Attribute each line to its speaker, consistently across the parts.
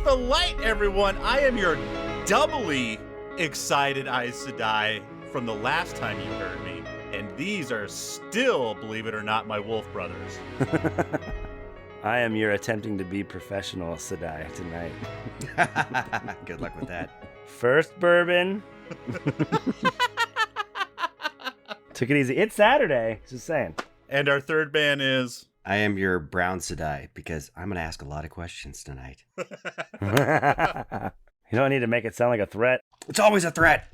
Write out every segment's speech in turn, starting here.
Speaker 1: the light, everyone. I am your doubly excited Aes Sedai from the last time you heard me. And these are still, believe it or not, my wolf brothers.
Speaker 2: I am your attempting to be professional Sedai tonight.
Speaker 3: Good luck with that.
Speaker 2: First bourbon. Took it easy. It's Saturday. Just saying.
Speaker 1: And our third band is...
Speaker 3: I am your brown Sedai because I'm going to ask a lot of questions tonight.
Speaker 2: You don't need to make it sound like a threat.
Speaker 3: It's always a threat.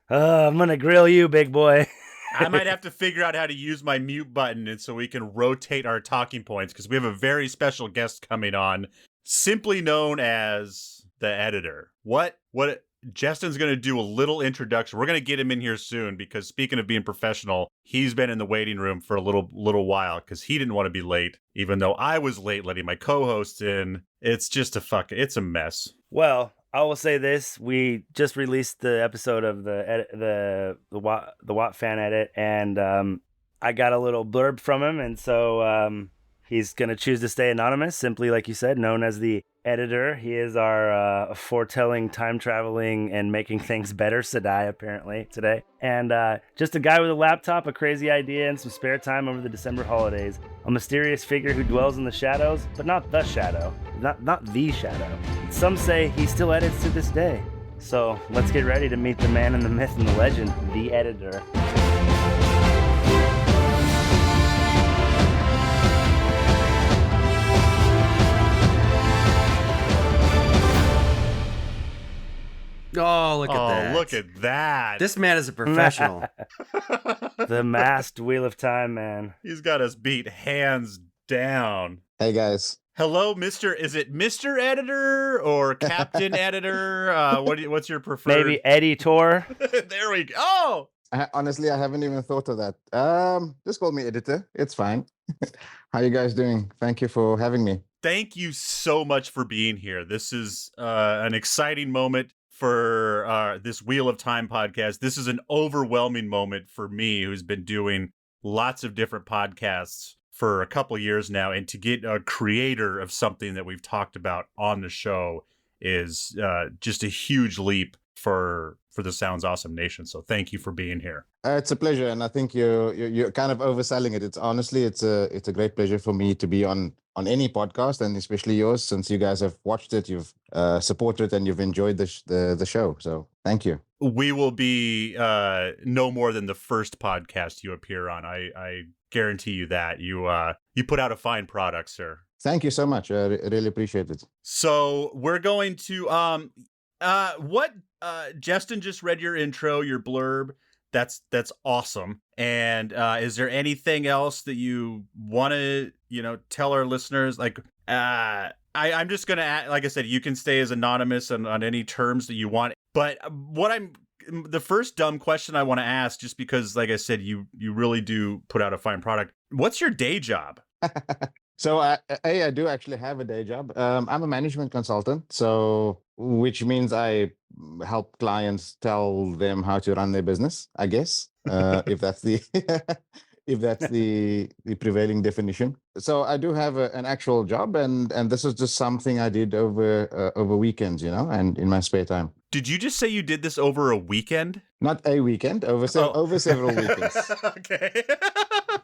Speaker 2: I'm going to grill you, big boy.
Speaker 1: I might have to figure out how to use my mute button and so we can rotate our talking points because we have a very special guest coming on, simply known as the editor. What Justin's going to do a little introduction. We're going to get him in here soon because speaking of being professional, he's been in the waiting room for a little while because he didn't want to be late, even though I was late letting my co-host in. It's just it's a mess.
Speaker 2: Well, I will say this: we just released the episode of the WoT Fan edit, and I got a little blurb from him, and so he's going to choose to stay anonymous, simply like you said, known as the editor. He is our foretelling, time-traveling, and making things better Sedai, apparently, today. And just a guy with a laptop, a crazy idea, and some spare time over the December holidays. A mysterious figure who dwells in the shadows, but not the shadow. Not the shadow. Some say he still edits to this day. So let's get ready to meet the man and the myth and the legend, the editor.
Speaker 3: Oh, look at that.
Speaker 1: Look at that.
Speaker 3: This man is a professional.
Speaker 2: The masked Wheel of Time man.
Speaker 1: He's got us beat hands down.
Speaker 4: Hey, guys.
Speaker 1: Hello, is it Mr. Editor or Captain Editor? What's your preferred?
Speaker 2: Maybe editor.
Speaker 1: There we go. Oh!
Speaker 4: Honestly, I haven't even thought of that. Just call me editor. It's fine. How you guys doing? Thank you for having me.
Speaker 1: Thank you so much for being here. This is an exciting moment for this Wheel of Time podcast. This is an overwhelming moment for me, who's been doing lots of different podcasts for a couple years now, and to get a creator of something that we've talked about on the show is just a huge leap for the Sounds Awesome Nation. So thank you for being here.
Speaker 4: It's a pleasure, and I think you're kind of overselling it. It's honestly, it's a great pleasure for me to be on any podcast, and especially yours, since you guys have watched it, you've supported, and you've enjoyed the show. So thank you.
Speaker 1: We will be no more than the first podcast you appear on. I guarantee you that. You put out a fine product, sir.
Speaker 4: Thank you so much. I really appreciate it.
Speaker 1: So we're going to Justin just read your intro, your blurb. That's awesome. And is there anything else that you want to tell our listeners? Like I'm just gonna, like I said, you can stay as anonymous on any terms that you want. But the first dumb question I want to ask, just because, like I said, you really do put out a fine product. What's your day job?
Speaker 4: So I do actually have a day job. I'm a management consultant, so which means I help clients tell them how to run their business, I guess, if that's the if that's the prevailing definition. So I do have an actual job, and this is just something I did over weekends, and in my spare time.
Speaker 1: Did you just say you did this over a weekend?
Speaker 4: Not a weekend, over several weekends.
Speaker 1: Okay.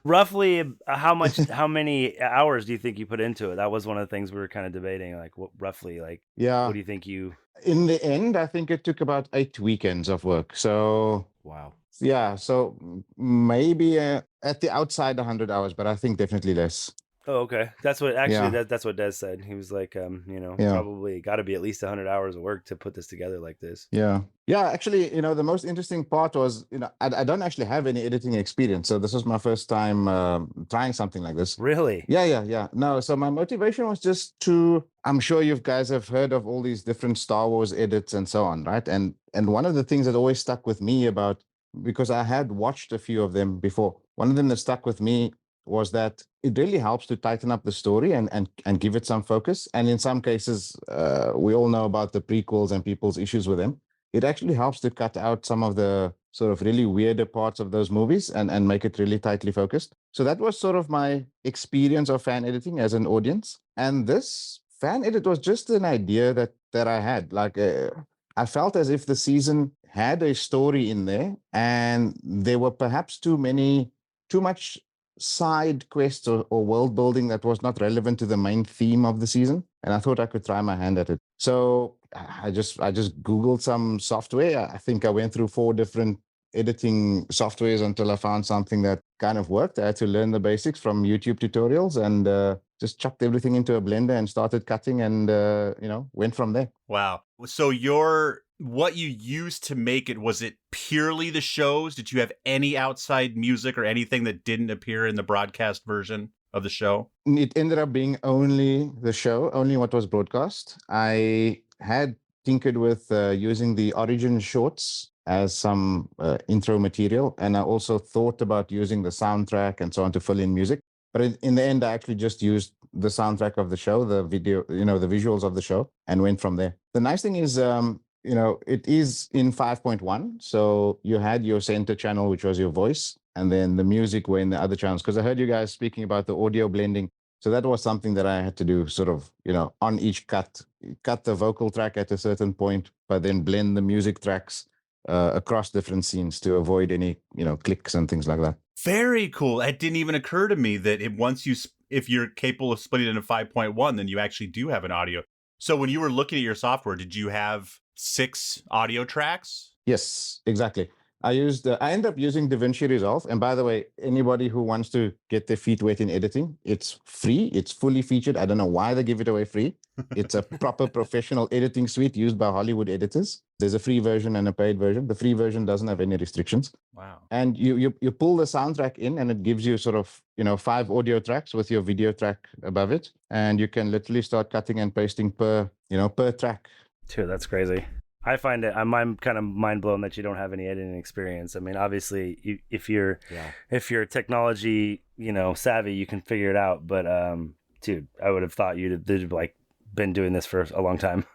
Speaker 2: Roughly, how many hours do you think you put into it? That was one of the things we were kind of debating. Like, what roughly, like,
Speaker 4: yeah.
Speaker 2: What do you think you?
Speaker 4: In the end, I think it took about 8 weekends of work. So
Speaker 3: Wow.
Speaker 4: Yeah, so maybe at the outside 100 hours, but I think definitely less.
Speaker 2: Oh, okay. That's what that's what Des said. He was like, probably got to be at least 100 hours of work to put this together like this.
Speaker 4: Yeah. Actually, the most interesting part was, I don't actually have any editing experience, so this was my first time trying something like this.
Speaker 2: Really?
Speaker 4: Yeah. No, so my motivation was just I'm sure you guys have heard of all these different Star Wars edits and so on, right? And one of the things that always stuck with me because I had watched a few of them before, one of them that stuck with me was that it really helps to tighten up the story and give it some focus. And in some cases, we all know about the prequels and people's issues with them. It actually helps to cut out some of the sort of really weirder parts of those movies and make it really tightly focused. So that was sort of my experience of fan editing as an audience. And this fan edit was just an idea that I had. Like, I felt as if the season had a story in there, and there were perhaps too much side quests or world building that was not relevant to the main theme of the season. And I thought I could try my hand at it. So I just Googled some software. I think I went through 4 different editing softwares until I found something that kind of worked. I had to learn the basics from YouTube tutorials, and just chucked everything into a blender and started cutting, and went from there.
Speaker 1: Wow. So what you used to make it, was it purely the shows? Did you have any outside music or anything that didn't appear in the broadcast version of the show?
Speaker 4: It ended up being only the show, only what was broadcast. I had tinkered with using the origin shorts as some intro material, and I also thought about using the soundtrack and so on to fill in music. But in the end, I actually just used the soundtrack of the show, the video, the visuals of the show, and went from there. The nice thing is, it is in 5.1. So you had your center channel, which was your voice, and then the music were in the other channels. Because I heard you guys speaking about the audio blending. So that was something that I had to do sort of, on each cut the vocal track at a certain point, but then blend the music tracks across different scenes to avoid any, clicks and things like that.
Speaker 1: Very cool. It didn't even occur to me that if you're capable of splitting it into 5.1, then you actually do have an audio. So when you were looking at your software, did you have 6 audio tracks?
Speaker 4: Yes, exactly. I ended up using DaVinci Resolve. And by the way, anybody who wants to get their feet wet in editing, it's free. It's fully featured. I don't know why they give it away free. It's a proper professional editing suite used by Hollywood editors. There's a free version and a paid version. The free version doesn't have any restrictions.
Speaker 1: Wow.
Speaker 4: And you pull the soundtrack in, and it gives you sort of, 5 audio tracks with your video track above it. And you can literally start cutting and pasting per track.
Speaker 2: Dude, that's crazy. I find it, I'm kind of mind blown that you don't have any editing experience. I mean, obviously, if you're technology, savvy, you can figure it out. But dude, I would have thought you'd like been doing this for a long time.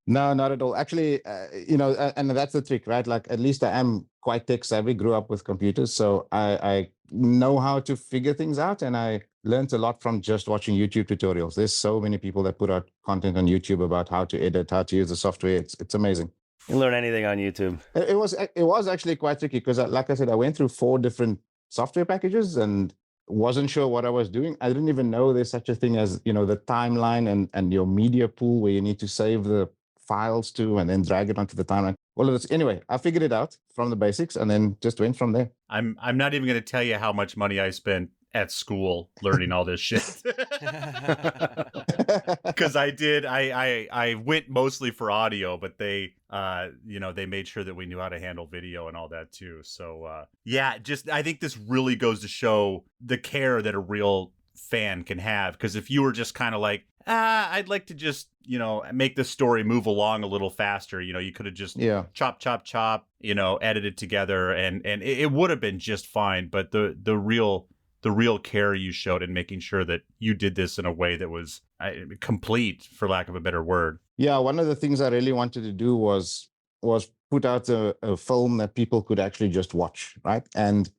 Speaker 4: No, not at all. Actually, and that's the trick, right? Like, at least I am quite tech savvy, grew up with computers. So I know how to figure things out. And I learned a lot from just watching YouTube tutorials. There's so many people that put out content on YouTube about how to edit, how to use the software. It's amazing.
Speaker 2: You can learn anything on YouTube.
Speaker 4: It was actually quite tricky because, like I said, I went through 4 different software packages and wasn't sure what I was doing. I didn't even know there's such a thing as, the timeline and your media pool where you need to save the files to and then drag it onto the timeline. All of this. Anyway, I figured it out from the basics and then just went from there.
Speaker 1: I'm not even going to tell you how much money I spent at school learning all this shit. Because I went mostly for audio, but they made sure that we knew how to handle video and all that too. So I think this really goes to show the care that a real fan can have. Because if you were just kind of like, I'd like to just, make the story move along a little faster, you could have just chop, edited together and it would have been just fine. But the real care you showed in making sure that you did this in a way that was complete, for lack of a better word.
Speaker 4: Yeah, one of the things I really wanted to do was put out a film that people could actually just watch, right? And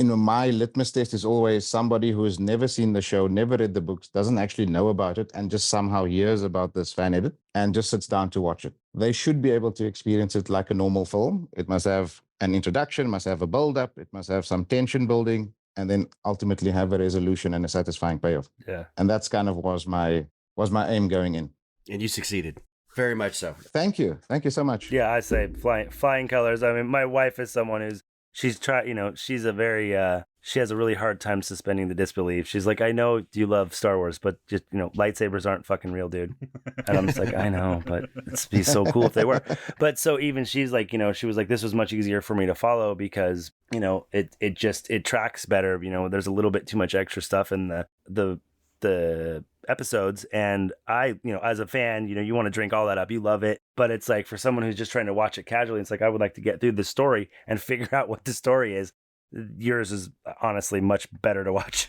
Speaker 4: my litmus test is always somebody who has never seen the show, never read the books, doesn't actually know about it, and just somehow hears about this fan edit and just sits down to watch it. They should be able to experience it like a normal film. It must have an introduction, must have a build-up, it must have some tension building, and then ultimately have a resolution and a satisfying payoff.
Speaker 2: Yeah.
Speaker 4: And that's kind of was my aim going in.
Speaker 3: And you succeeded. Very much so.
Speaker 4: Thank you. Thank you so much.
Speaker 2: Yeah, I say flying colors. I mean, my wife is someone she's she's a very, she has a really hard time suspending the disbelief. She's like, I know you love Star Wars, but just, lightsabers aren't fucking real, dude. And I'm just like, I know, but it'd be so cool if they were. But so even she's like, she was like, this was much easier for me to follow because, it tracks better. There's a little bit too much extra stuff in the episodes, and I, as a fan, you want to drink all that up, you love it, but it's like for someone who's just trying to watch it casually, it's like I would like to get through the story and figure out what the story is. Yours is honestly much better to watch.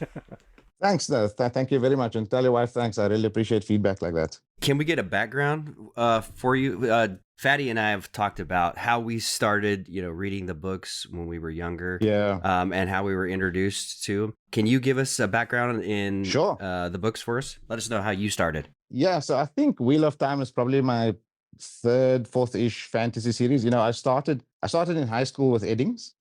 Speaker 4: Thanks. No, thank you very much. And tell your wife thanks. I really appreciate feedback like that.
Speaker 3: Can we get a background for you? Fatty and I have talked about how we started, reading the books when we were younger.
Speaker 4: Yeah.
Speaker 3: And how we were introduced to them. Can you give us a background in
Speaker 4: Sure.
Speaker 3: The books for us? Let us know how you started.
Speaker 4: Yeah. So I think Wheel of Time is probably my third, fourth-ish fantasy series. I started in high school with Eddings,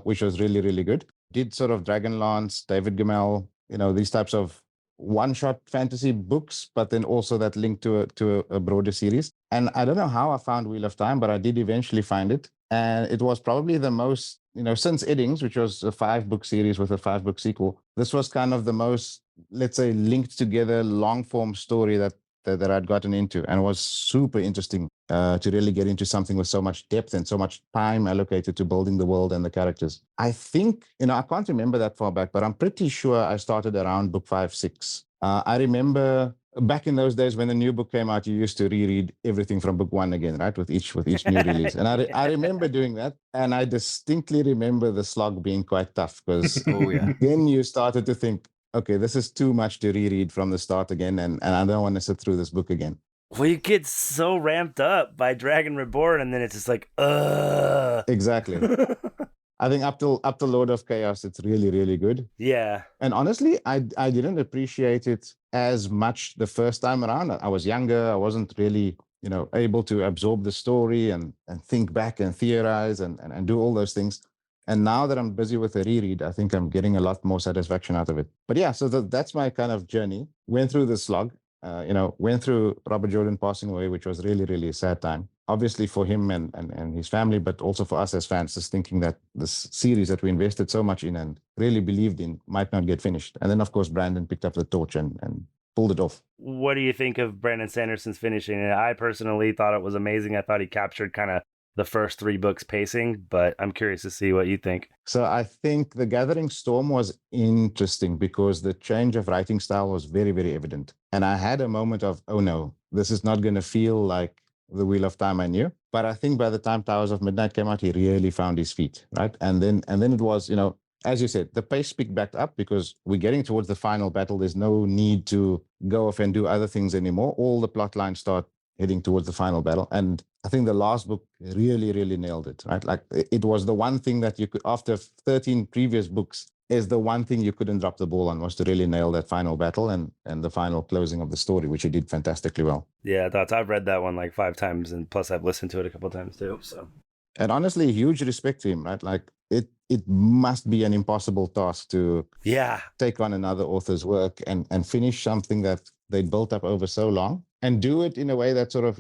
Speaker 4: which was really, really good. Did sort of Dragonlance, David Gemmell, these types of one-shot fantasy books, but then also that link to a broader series. And I don't know how I found Wheel of Time, but I did eventually find it. And it was probably the most, since Eddings, which was a 5-book series with a 5-book sequel, this was kind of the most, let's say, linked together long-form story that I'd gotten into, and it was super interesting to really get into something with so much depth and so much time allocated to building the world and the characters. I think, I can't remember that far back, but I'm pretty sure I started around book 5, 6. I remember back in those days when the new book came out, you used to reread everything from book 1 again, right? With each new release. And I remember doing that. And I distinctly remember the slog being quite tough because then you started to think, okay, this is too much to reread from the start again, and I don't want to sit through this book again.
Speaker 2: Well, you get so ramped up by Dragon Reborn, and then it's just like,
Speaker 4: Exactly. I think up till Lord of Chaos, it's really, really good.
Speaker 2: Yeah.
Speaker 4: And honestly, I didn't appreciate it as much the first time around. I was younger. I wasn't really, able to absorb the story and think back and theorize and do all those things. And now that I'm busy with a reread, I think I'm getting a lot more satisfaction out of it. But yeah, so that's my kind of journey. Went through the slog, went through Robert Jordan passing away, which was really, really a sad time. Obviously for him and his family, but also for us as fans, just thinking that this series that we invested so much in and really believed in might not get finished. And then, of course, Brandon picked up the torch and pulled it off.
Speaker 2: What do you think of Brandon Sanderson's finishing it? I personally thought it was amazing. I thought he captured kind of the first 3 books pacing, but I'm curious to see what you think.
Speaker 4: So I think The Gathering Storm was interesting because the change of writing style was very, very evident. And I had a moment of, oh no, this is not going to feel like the Wheel of Time I knew. But I think by the time Towers of Midnight came out, he really found his feet, right? And then it was, as you said, the pace picked back up because we're getting towards the final battle. There's no need to go off and do other things anymore. All the plot lines start heading towards the final battle. And I think the last book really, really nailed it, right? Like it was the one thing that you could, after 13 previous books, is the one thing you couldn't drop the ball on, was to really nail that final battle and the final closing of the story, which he did fantastically well.
Speaker 2: Yeah, I've read that one like 5 times, and plus I've listened to it a couple of times too. So,
Speaker 4: and honestly, huge respect to him, right? Like it must be an impossible task to take on another author's work and finish something that they built up over so long and do it in a way that sort of,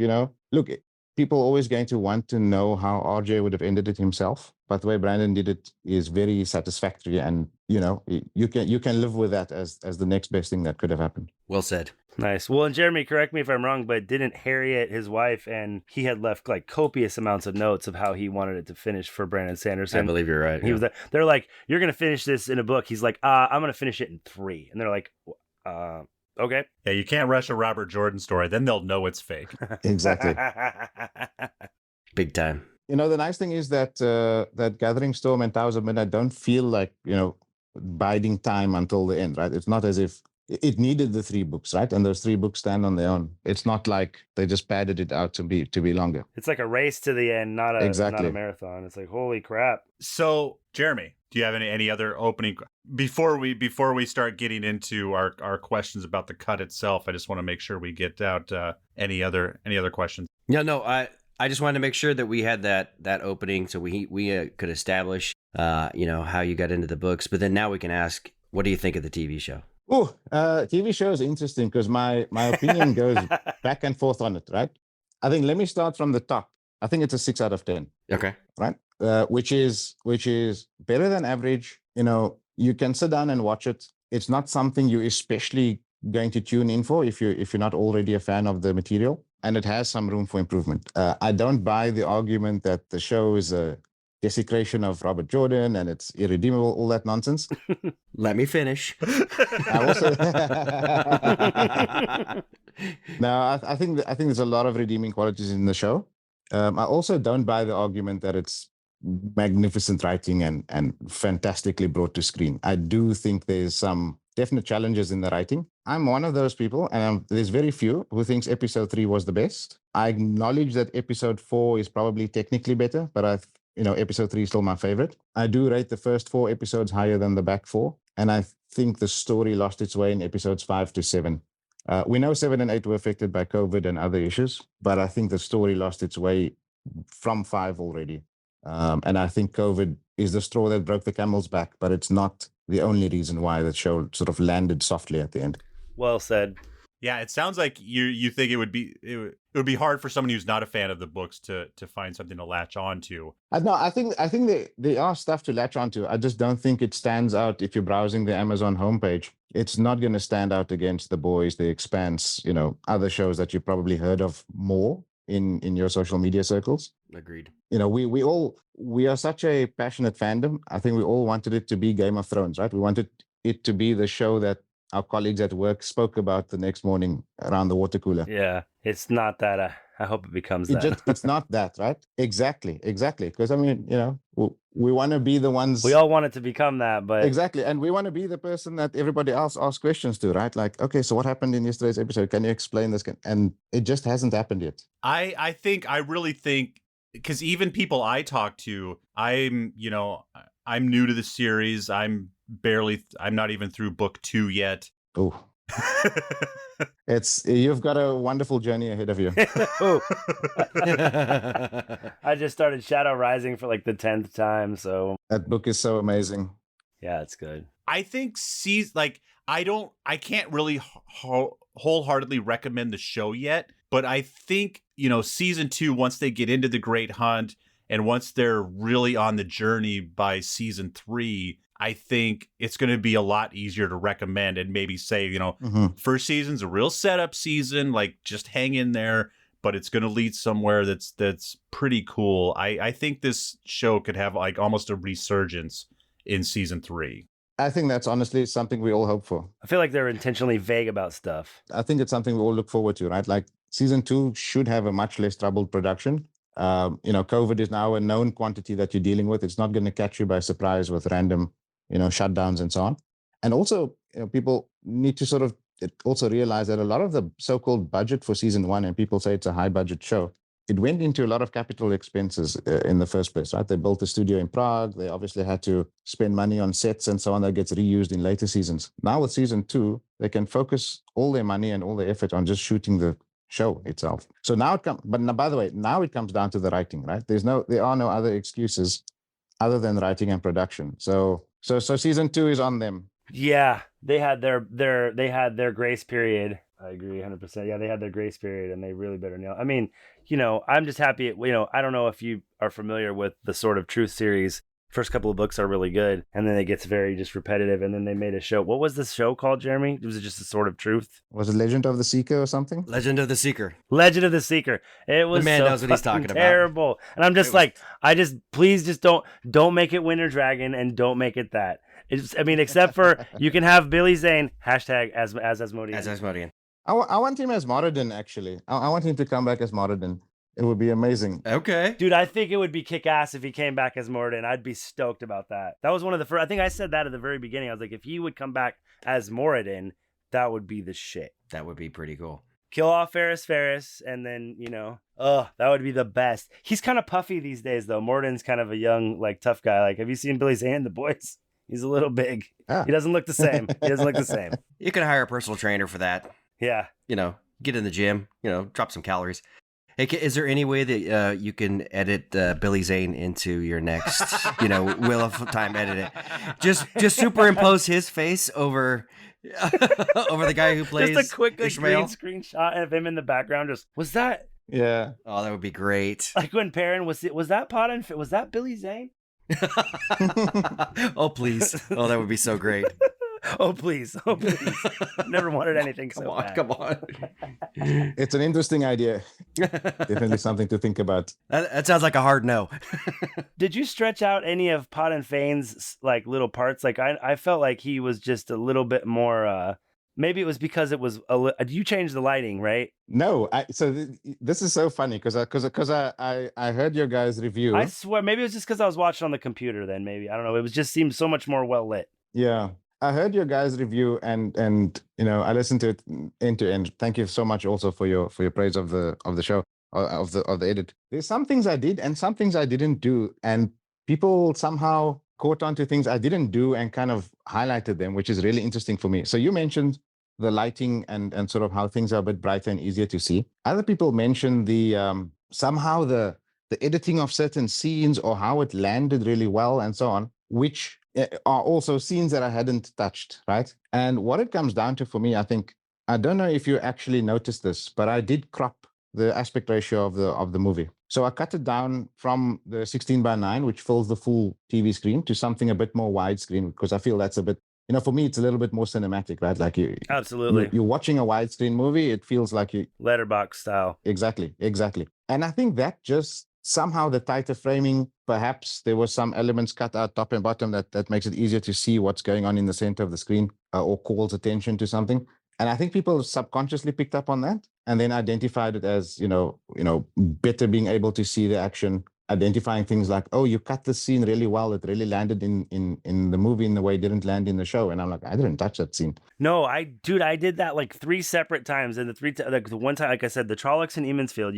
Speaker 4: look, people are always going to want to know how RJ would have ended it himself, but the way Brandon did it is very satisfactory, and you can live with that as the next best thing that could have happened.
Speaker 3: Well said.
Speaker 2: Nice. Well, and Jeremy, correct me if I'm wrong, but didn't Harriet, his wife, and he had left like copious amounts of notes of how he wanted it to finish for Brandon Sanderson?
Speaker 3: I believe you're right.
Speaker 2: He was. They're like, "You're going to finish this in a book." He's like, "I'm going to finish it in 3," and they're like, "Okay."
Speaker 1: Yeah, you can't rush a Robert Jordan story; then they'll know it's fake.
Speaker 4: Exactly.
Speaker 3: Big time.
Speaker 4: The nice thing is that that Gathering Storm and Towers of Midnight don't feel like biding time until the end, right? It's not as if it needed the 3 books, right? And those 3 books stand on their own. It's not like they just padded it out to be longer.
Speaker 2: It's like a race to the end, not a marathon. It's like, holy crap.
Speaker 1: So, Jeremy, do you have any other opening before we start getting into our questions about the cut itself? I just want to make sure we get out any other questions.
Speaker 3: No, I just wanted to make sure that we had that opening so we could establish how you got into the books, but then now we can ask, what do you think of the TV show?
Speaker 4: Oh, TV show is interesting because my opinion goes back and forth on it, right? I think, let me start from the top. I think it's a 6 out of 10.
Speaker 3: Okay.
Speaker 4: Right? Which is better than average. You can sit down and watch it. It's not something you're especially going to tune in for if you're not already a fan of the material, and it has some room for improvement. I don't buy the argument that the show is a desecration of Robert Jordan and it's irredeemable, all that nonsense.
Speaker 3: Let me finish.
Speaker 4: I also No, I think there's a lot of redeeming qualities in the show. I also don't buy the argument that it's magnificent writing and fantastically brought to screen. I do think there's some definite challenges in the writing. I'm one of those people, and there's very few who thinks episode 3 was the best. I acknowledge that episode 4 is probably technically better, but episode 3 is still my favorite. I do rate the first 4 episodes higher than the back 4, and I think the story lost its way in episodes 5 to 7. We know 7 and 8 were affected by COVID and other issues, but I think the story lost its way from 5 already. And I think COVID is the straw that broke the camel's back, but it's not the only reason why the show sort of landed softly at the end.
Speaker 2: Well said.
Speaker 1: Yeah, it sounds like you think it would be hard for someone who's not a fan of the books to find something to latch on to.
Speaker 4: No, I think there are stuff to latch onto. I just don't think it stands out if you're browsing the Amazon homepage. It's not going to stand out against The Boys, The Expanse, other shows that you probably heard of more in your social media circles.
Speaker 3: Agreed.
Speaker 4: We are such a passionate fandom. I think we all wanted it to be Game of Thrones, right? We wanted it to be the show that our colleagues at work spoke about the next morning around the water cooler.
Speaker 2: Yeah, it's not that. I hope it becomes that.
Speaker 4: It's not that, right? Exactly. Because we want to be the ones.
Speaker 2: We all want it to become that, but
Speaker 4: exactly, and we want to be the person that everybody else asks questions to, right? Like, okay, so what happened in yesterday's episode? Can you explain this? And it just hasn't happened yet.
Speaker 1: I really think, because even people I talk to, I'm new to the series. I'm not even through book 2 yet.
Speaker 4: Oh. You've got a wonderful journey ahead of you.
Speaker 2: I just started Shadow Rising for like the 10th time, so
Speaker 4: that book is so amazing.
Speaker 2: Yeah, it's good.
Speaker 1: I think I can't really wholeheartedly recommend the show yet, but I think season 2, once they get into the Great Hunt and once they're really on the journey by season 3, I think it's going to be a lot easier to recommend and maybe say, first season's a real setup season, like just hang in there, but it's going to lead somewhere that's pretty cool. I think this show could have like almost a resurgence in season 3.
Speaker 4: I think that's honestly something we all hope for.
Speaker 2: I feel like they're intentionally vague about stuff.
Speaker 4: I think it's something we all look forward to, right? Like season 2 should have a much less troubled production. COVID is now a known quantity that you're dealing with. It's not going to catch you by surprise with random shutdowns and so on. And also, people need to sort of also realize that a lot of the so-called budget for season 1, and people say it's a high budget show, it went into a lot of capital expenses in the first place, right? They built a studio in Prague. They obviously had to spend money on sets and so on that gets reused in later seasons. Now with season 2, they can focus all their money and all their effort on just shooting the show itself. So now by the way, now it comes down to the writing, right? There are no other excuses other than writing and production. So season 2 is on them.
Speaker 2: Yeah, they had their grace period. I agree 100%. Yeah, they had their grace period, and they really better nail. I mean, I'm just happy. I don't know if you are familiar with the Sword of Truth series. First couple of books are really good, and then it gets very just repetitive. And then they made a show. What was this show called, Jeremy? Was it just the Sword of Truth?
Speaker 4: Was it Legend of the Seeker or something?
Speaker 3: Legend of the Seeker.
Speaker 2: Legend of the Seeker. It was
Speaker 3: the man
Speaker 2: so
Speaker 3: knows what he's talking about.
Speaker 2: Terrible. And I'm just please just don't make it Winter Dragon, and don't make it that. Except for you can have Billy Zane # as Asmodean.
Speaker 3: As Asmodean.
Speaker 4: I want him as Moradin, actually. I want him to come back as Moradin. It would be amazing.
Speaker 3: Okay.
Speaker 2: Dude, I think it would be kick-ass if he came back as Moradin. I'd be stoked about that. That was one of the first... I think I said that at the very beginning. I was like, if he would come back as Moradin, that would be the shit.
Speaker 3: That would be pretty cool.
Speaker 2: Kill off Ferris, and then, that would be the best. He's kind of puffy these days, though. Moradin's kind of a young, tough guy. Like, have you seen Billy Zane, The Boys? He's a little big. He doesn't look the same.
Speaker 3: You can hire a personal trainer for that.
Speaker 2: Yeah.
Speaker 3: Get in the gym, drop some calories. Hey, is there any way that you can edit Billy Zane into your next, Wheel of Time edit it? Just superimpose his face over the guy who plays
Speaker 2: just a quick
Speaker 3: Ishmael.
Speaker 2: Green screen shot of him in the background. Was that?
Speaker 4: Yeah.
Speaker 3: Oh, that would be great.
Speaker 2: Like when Perrin was that Pot and was that Billy Zane?
Speaker 3: Oh, please. Oh, that would be so great.
Speaker 2: Oh, please. Never wanted anything so bad.
Speaker 3: Come on.
Speaker 4: It's an interesting idea. Definitely something to think about.
Speaker 3: That sounds like a hard no.
Speaker 2: Did you stretch out any of Pot and Fane's little parts? I felt like he was just a little bit more... maybe it was because it was... you changed the lighting, right?
Speaker 4: No. This is so funny because I heard your guys' review.
Speaker 2: I swear, maybe it was just because I was watching on the computer then, maybe. I don't know. It just seemed so much more well lit.
Speaker 4: Yeah. I heard your guys' review, and I listened to it end to end. Thank you so much also for your praise of the show, of the edit. There's some things I did and some things I didn't do, and people somehow caught on to things I didn't do and kind of highlighted them, which is really interesting for me. So you mentioned the lighting and sort of how things are a bit brighter and easier to see. Other people mentioned the somehow the editing of certain scenes or how it landed really well and so on, which are also scenes that I hadn't touched, right? And what it comes down to for me, I think, I don't know if you actually noticed this, but I did crop the aspect ratio of the movie. So I cut it down from the 16:9, which fills the full TV screen, to something a bit more widescreen, because I feel that's a bit, for me, it's a little bit more cinematic, right? Like
Speaker 2: Absolutely.
Speaker 4: you're watching a widescreen movie, it feels like you
Speaker 2: letterbox style.
Speaker 4: Exactly. And I think that just somehow the tighter framing, perhaps there was some elements cut out top and bottom that makes it easier to see what's going on in the center of the screen, or calls attention to something. And I think people subconsciously picked up on that and then identified it as, better being able to see the action, identifying things like, oh, you cut the scene really well. It really landed in the movie in the way it didn't land in the show. And I'm like, I didn't touch that scene.
Speaker 2: No, I did that like 3 separate times. And the one time, like I said, the Trollocs and Emansfield,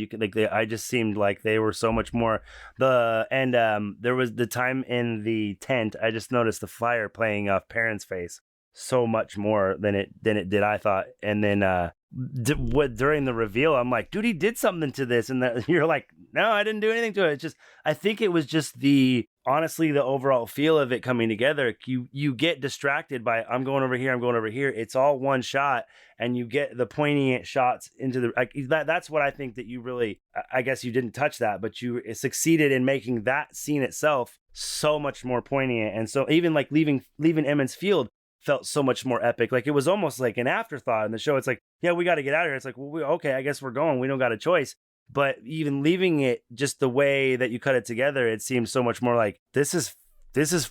Speaker 2: I just seemed like they were so much more there was the time in the tent, I just noticed the fire playing off Perrin's face so much more than it did, I thought. And then during the reveal, I'm like, dude, he did something to this, and you're like, no, I didn't do anything to it. It's just, I think it was just honestly the overall feel of it coming together. You get distracted by, I'm going over here. It's all one shot, and you get the poignant shots into the that's what I think that you really, I guess you didn't touch that, but you succeeded in making that scene itself so much more poignant. And so even like leaving Emmons Field felt so much more epic. Like it was almost like an afterthought in the show. It's like, yeah, we got to get out of here. It's like, well, okay, I guess we're going. We don't got a choice. But even leaving it just the way that you cut it together, it seems so much more like, this is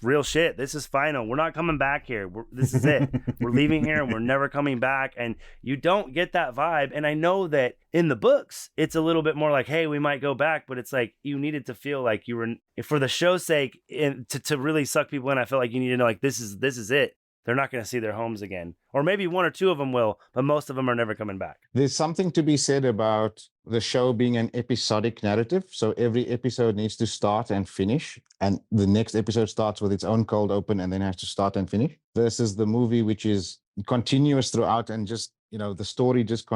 Speaker 2: real shit. This is final. We're not coming back here. This is it. We're leaving here and we're never coming back. And you don't get that vibe. And I know that in the books, it's a little bit more like, hey, we might go back, but it's like you needed to feel like you were, for the show's sake, to really suck people in. I felt like you need to know, like, this is it. They're not going to see their homes again. Or maybe 1 or 2 of them will, but most of them are never coming back.
Speaker 4: There's something to be said about the show being an episodic narrative. So every episode needs to start and finish. And the next episode starts with its own cold open and then has to start and finish. Versus the movie, which is continuous throughout and just, the story just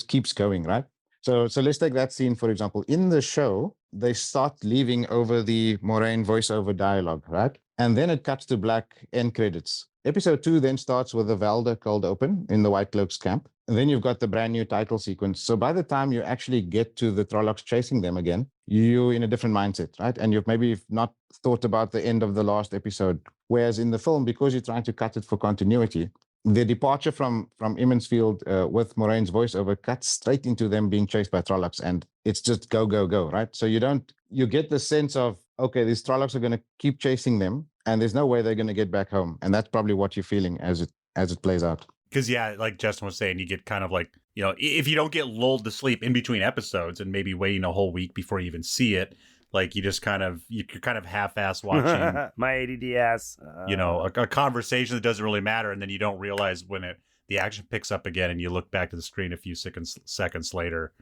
Speaker 4: keeps going, right? So let's take that scene, for example. In the show, they start leaving over the Moraine voiceover dialogue, right? And then it cuts to black end credits. Episode 2 then starts with the Valda cold open in the White Cloaks camp. And then you've got the brand new title sequence. So by the time you actually get to the Trollocs chasing them again, you're in a different mindset, right? And you've maybe not thought about the end of the last episode. Whereas in the film, because you're trying to cut it for continuity, the departure from Emansfield with Moraine's voiceover cuts straight into them being chased by Trollocs, and it's just go, go, go, right? So you get the sense of, okay, these Trollocs are going to keep chasing them, and there's no way they're going to get back home. And that's probably what you're feeling as it plays out.
Speaker 1: Because, yeah, like Justin was saying, you get kind of like, if you don't get lulled to sleep in between episodes and maybe waiting a whole week before you even see it, like you're kind of half-ass watching
Speaker 2: my ADD ass,
Speaker 1: a conversation that doesn't really matter, and then you don't realize when the action picks up again, and you look back to the screen a few seconds later.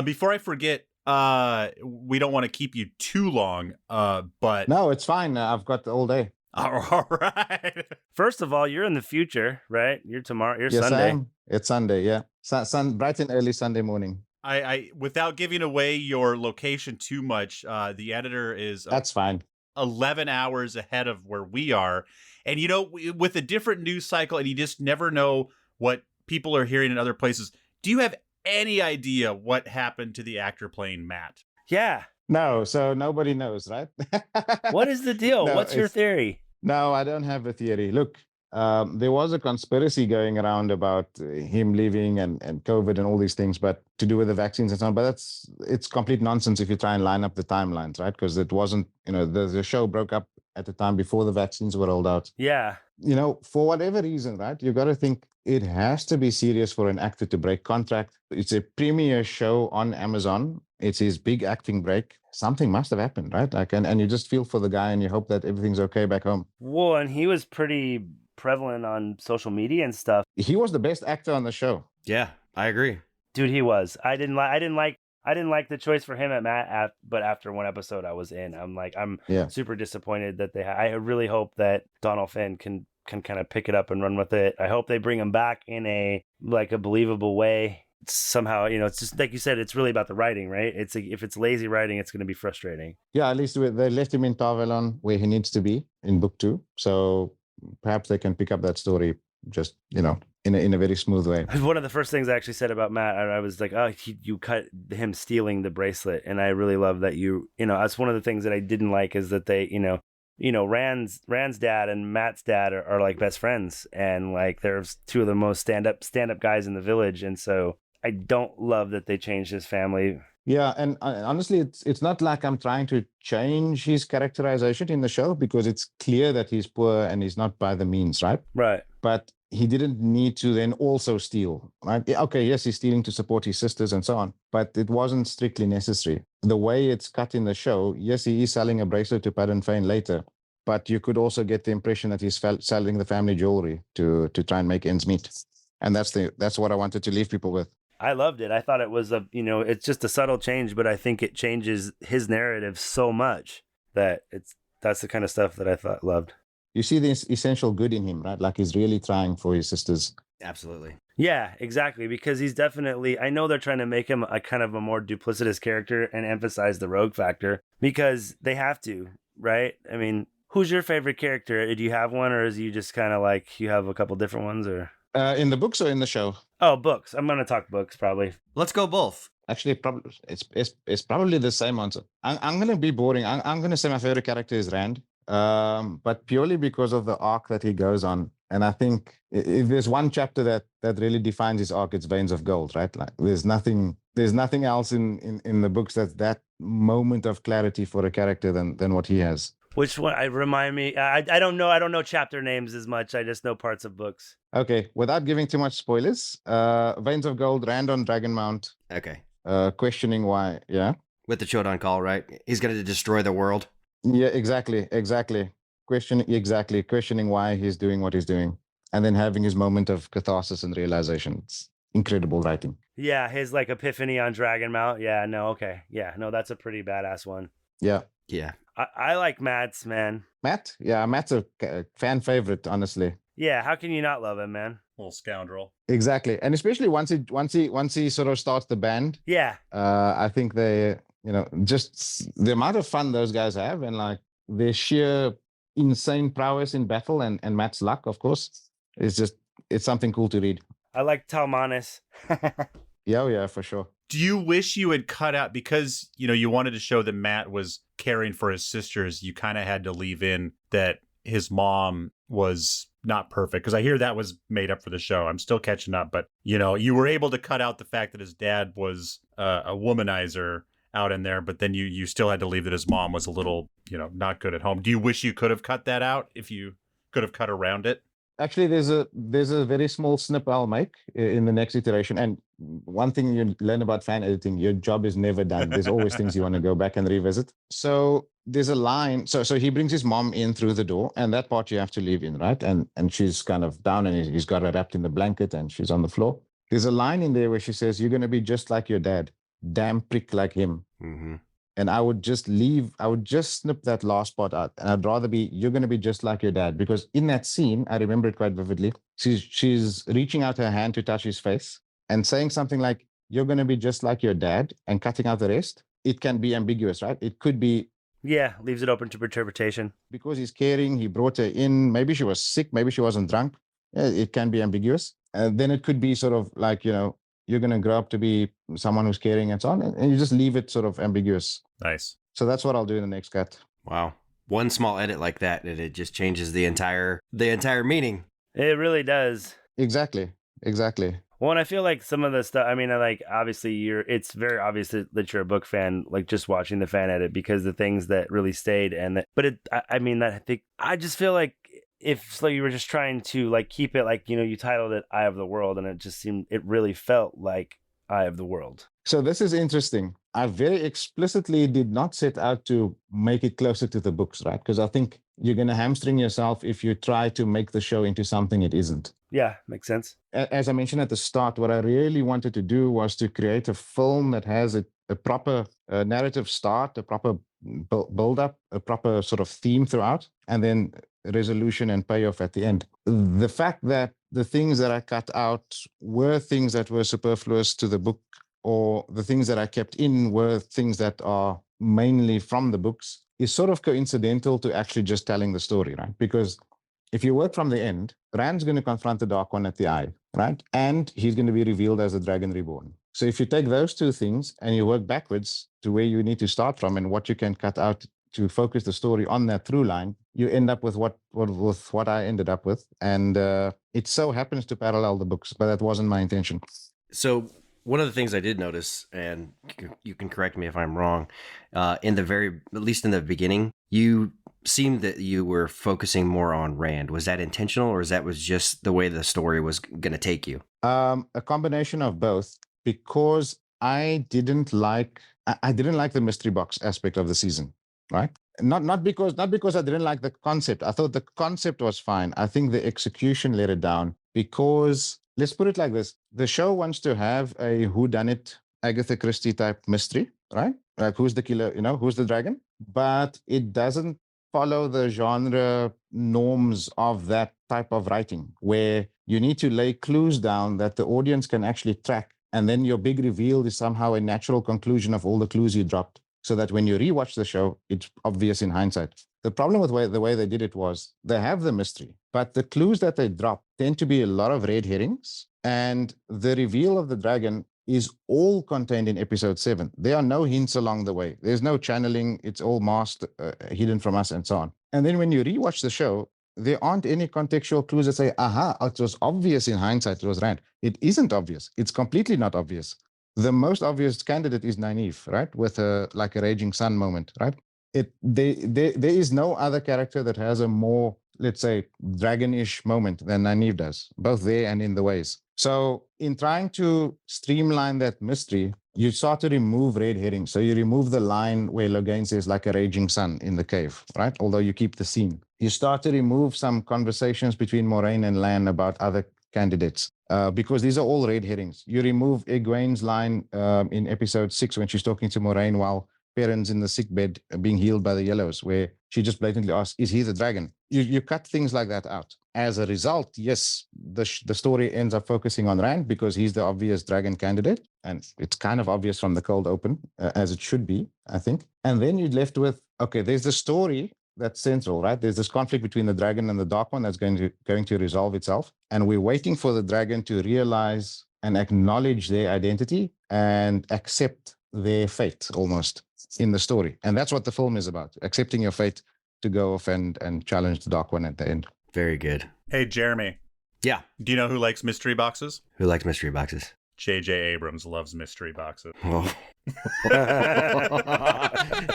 Speaker 1: Before I forget, we don't want to keep you too long, but
Speaker 4: no, it's fine. I've got all day.
Speaker 1: All right.
Speaker 2: First of all, you're in the future, right? You're tomorrow. You're
Speaker 4: yes,
Speaker 2: Sunday.
Speaker 4: I am. It's Sunday, yeah. Bright and early Sunday morning.
Speaker 1: I without giving away your location too much, the editor is
Speaker 4: that's fine.
Speaker 1: 11 hours ahead of where we are, and with a different news cycle, and you just never know what people are hearing in other places. Do you have any idea what happened to the actor playing Matt?
Speaker 2: Yeah.
Speaker 4: No, so nobody knows, right?
Speaker 2: What is the deal? What's your theory?
Speaker 4: No, I don't have a theory. Look, there was a conspiracy going around about him leaving and COVID and all these things, but to do with the vaccines and so on. But it's complete nonsense if you try and line up the timelines, right? Because it wasn't, the show broke up at the time before the vaccines were rolled out.
Speaker 2: Yeah.
Speaker 4: For whatever reason, right? You got to think it has to be serious for an actor to break contract. It's a premiere show on Amazon. It's his big acting break. Something must have happened, right? Like, and you just feel for the guy and you hope that everything's okay back home.
Speaker 2: Well, and he was pretty prevalent on social media and stuff.
Speaker 4: He was the best actor on the show.
Speaker 3: Yeah, I agree.
Speaker 2: Dude, he was. I didn't like the choice for him at Matt, but after one episode I was in. I'm
Speaker 4: Yeah.
Speaker 2: super disappointed that I really hope that Donald Finn can kind of pick it up and run with it. I hope they bring him back in a believable way. Somehow, it's just like you said, it's really about the writing, right? If it's lazy writing, it's going to be frustrating.
Speaker 4: Yeah, at least they left him in Tarvalon where he needs to be in book 2. So perhaps they can pick up that story just, in a very smooth way.
Speaker 2: One of the first things I actually said about Matt, I was like, oh, you cut him stealing the bracelet. And I really love that that's one of the things that I didn't like is that they, Rand's dad and Matt's dad are like best friends. And like, there's two of the most stand up guys in the village. And so I don't love that they changed his family.
Speaker 4: Yeah, and honestly, it's not like I'm trying to change his characterization in the show because it's clear that he's poor and he's not by the means, right?
Speaker 2: Right.
Speaker 4: But he didn't need to then also steal, right? Okay, yes, he's stealing to support his sisters and so on, but it wasn't strictly necessary. The way it's cut in the show, yes, he is selling a bracelet to Padden Fane later, but you could also get the impression that he's selling the family jewelry to try and make ends meet. And that's what I wanted to leave people with.
Speaker 2: I loved it. I thought it was it's just a subtle change, but I think it changes his narrative so much that that's the kind of stuff that I loved.
Speaker 4: You see this essential good in him, right? Like he's really trying for his sisters.
Speaker 3: Absolutely.
Speaker 2: Yeah, exactly. Because he's definitely, I know they're trying to make him a kind of a more duplicitous character and emphasize the rogue factor because they have to, right? I mean, who's your favorite character? Do you have one, or is you just kind of like you have a couple different ones, or?
Speaker 4: In the books or in the show?
Speaker 2: Oh, books. I'm going to talk books probably.
Speaker 3: Let's go both.
Speaker 4: Actually, probably it's probably the same answer. I'm going to be boring. I'm going to say my favorite character is Rand, but purely because of the arc that he goes on. And I think if there's one chapter that really defines his arc, it's Veins of Gold, right? Like there's nothing else in the books that's that moment of clarity for a character than what he has.
Speaker 2: Which one? Remind me. I don't know. I don't know chapter names as much. I just know parts of books.
Speaker 4: Okay, without giving too much spoilers, Veins of Gold, Rand on Dragonmount.
Speaker 3: Okay.
Speaker 4: Questioning why, yeah.
Speaker 3: With the Chodon call, right? He's going to destroy the world.
Speaker 4: Yeah, exactly. Questioning why he's doing what he's doing, and then having his moment of catharsis and realization. It's incredible writing.
Speaker 2: Yeah, his like epiphany on Dragonmount. Yeah, no, okay. Yeah, no, that's a pretty badass one.
Speaker 4: Yeah.
Speaker 2: I like Matt's, man.
Speaker 4: Matt? Yeah, Matt's a fan favorite, honestly.
Speaker 2: Yeah, how can you not love him, man?
Speaker 1: Little scoundrel.
Speaker 4: Exactly. And especially once he sort of starts the band.
Speaker 2: Yeah.
Speaker 4: I think they, just the amount of fun those guys have and like their sheer insane prowess in battle and Matt's luck, of course, it's something cool to read.
Speaker 2: I like Talmanis.
Speaker 4: Yeah, for sure.
Speaker 1: Do you wish you had cut out, because, you wanted to show that Matt was caring for his sisters, you kind of had to leave in that his mom was not perfect? Because I hear that was made up for the show. I'm still catching up, but, you were able to cut out the fact that his dad was a womanizer out in there, but then you still had to leave that his mom was a little, not good at home. Do you wish you could have cut that out if you could have cut around it?
Speaker 4: Actually, there's a very small snip I'll make in the next iteration. And one thing you learn about fan editing, your job is never done. There's always things you want to go back and revisit. So there's a line. So he brings his mom in through the door, and that part you have to leave in, right? And she's kind of down, and he's got her wrapped in the blanket, and she's on the floor. There's a line in there where she says, "You're going to be just like your dad, damn prick like him."
Speaker 3: Mm-hmm.
Speaker 4: And I would just snip that last part out. And I'd rather be, "You're going to be just like your dad." Because in that scene, I remember it quite vividly. She's reaching out her hand to touch his face and saying something like, "You're going to be just like your dad," and cutting out the rest. It can be ambiguous, right? It could be.
Speaker 2: Yeah, leaves it open to interpretation. Because
Speaker 4: he's caring, he brought her in. Maybe she was sick. Maybe she wasn't drunk. It can be ambiguous. And then it could be sort of like, you're going to grow up to be someone who's caring and so on. And you just leave it sort of ambiguous.
Speaker 1: Nice.
Speaker 4: So that's what I'll do in the next cut.
Speaker 3: Wow. One small edit like that, and it just changes the entire meaning.
Speaker 2: It really does.
Speaker 4: Exactly.
Speaker 2: Well, and I feel like some of the stuff, obviously it's very obvious that you're a book fan, like just watching the fan edit, because the things that really stayed I just feel like if you were just trying to like keep it like, you titled it Eye of the World, and it really felt like Eye of the World.
Speaker 4: So this is interesting. I very explicitly did not set out to make it closer to the books, right? Because I think you're going to hamstring yourself if you try to make the show into something it isn't.
Speaker 2: Yeah, makes sense.
Speaker 4: As I mentioned at the start, what I really wanted to do was to create a film that has a proper narrative start, a proper build up, a proper sort of theme throughout, and then resolution and payoff at the end. The fact that the things that I cut out were things that were superfluous to the book, or the things that I kept in were things that are mainly from the books, is sort of coincidental to actually just telling the story, right? Because if you work from the end, Rand's going to confront the Dark One at the eye, right? And he's going to be revealed as the Dragon Reborn. So if you take those two things and you work backwards to where you need to start from and what you can cut out to focus the story on that through line, you end up with what I ended up with. And it so happens to parallel the books, but that wasn't my intention.
Speaker 3: So one of the things I did notice, and you can correct me if I'm wrong, at least in the beginning, you seemed that you were focusing more on Rand. Was that intentional, or was just the way the story was going to take you?
Speaker 4: A combination of both, because I didn't like the mystery box aspect of the season, right? Not because I didn't like the concept. I thought the concept was fine. I think the execution let it down, because let's put it like this: the show wants to have a whodunit Agatha Christie type mystery, right? Like, who's the killer? Who's the dragon? But it doesn't follow the genre norms of that type of writing, where you need to lay clues down that the audience can actually track, and then your big reveal is somehow a natural conclusion of all the clues you dropped, so that when you rewatch the show, it's obvious in hindsight. The problem with the way they did it was they have the mystery, but the clues that they drop tend to be a lot of red herrings, and the reveal of the dragon is all contained in episode 7. There are no hints along the way. There's no channeling. It's all masked, hidden from us, and so on. And then when you rewatch the show, there aren't any contextual clues that say, aha, it was obvious in hindsight, it was Rand. It isn't obvious. It's completely not obvious. The most obvious candidate is Nynaeve, right? With a raging sun moment, right? There is no other character that has a more, let's say, dragonish moment than Nynaeve does, both there and in the ways. So in trying to streamline that mystery, you start to remove red herrings. So you remove the line where Logain says like a raging sun in the cave, right? Although you keep the scene. You start to remove some conversations between Moraine and Lan about other candidates, because these are all red herrings. You remove Egwene's line in episode 6 when she's talking to Moraine while Perrin's in the sick bed being healed by the Yellows, where she just blatantly asks, is he the dragon? You cut things like that out. As a result, yes, the story ends up focusing on Rand because he's the obvious dragon candidate. And it's kind of obvious from the cold open, as it should be, I think. And then you're left with, okay, there's the story that's central, right? There's this conflict between the dragon and the Dark One that's going to resolve itself. And we're waiting for the dragon to realize and acknowledge their identity and accept their fate almost in the story. And that's what the film is about, accepting your fate to go off and challenge the Dark One at the end.
Speaker 3: Very good.
Speaker 1: Hey, Jeremy.
Speaker 3: Yeah.
Speaker 1: Do you know who likes mystery boxes?
Speaker 3: Who likes mystery boxes?
Speaker 1: J.J. Abrams loves mystery boxes.
Speaker 3: Oh.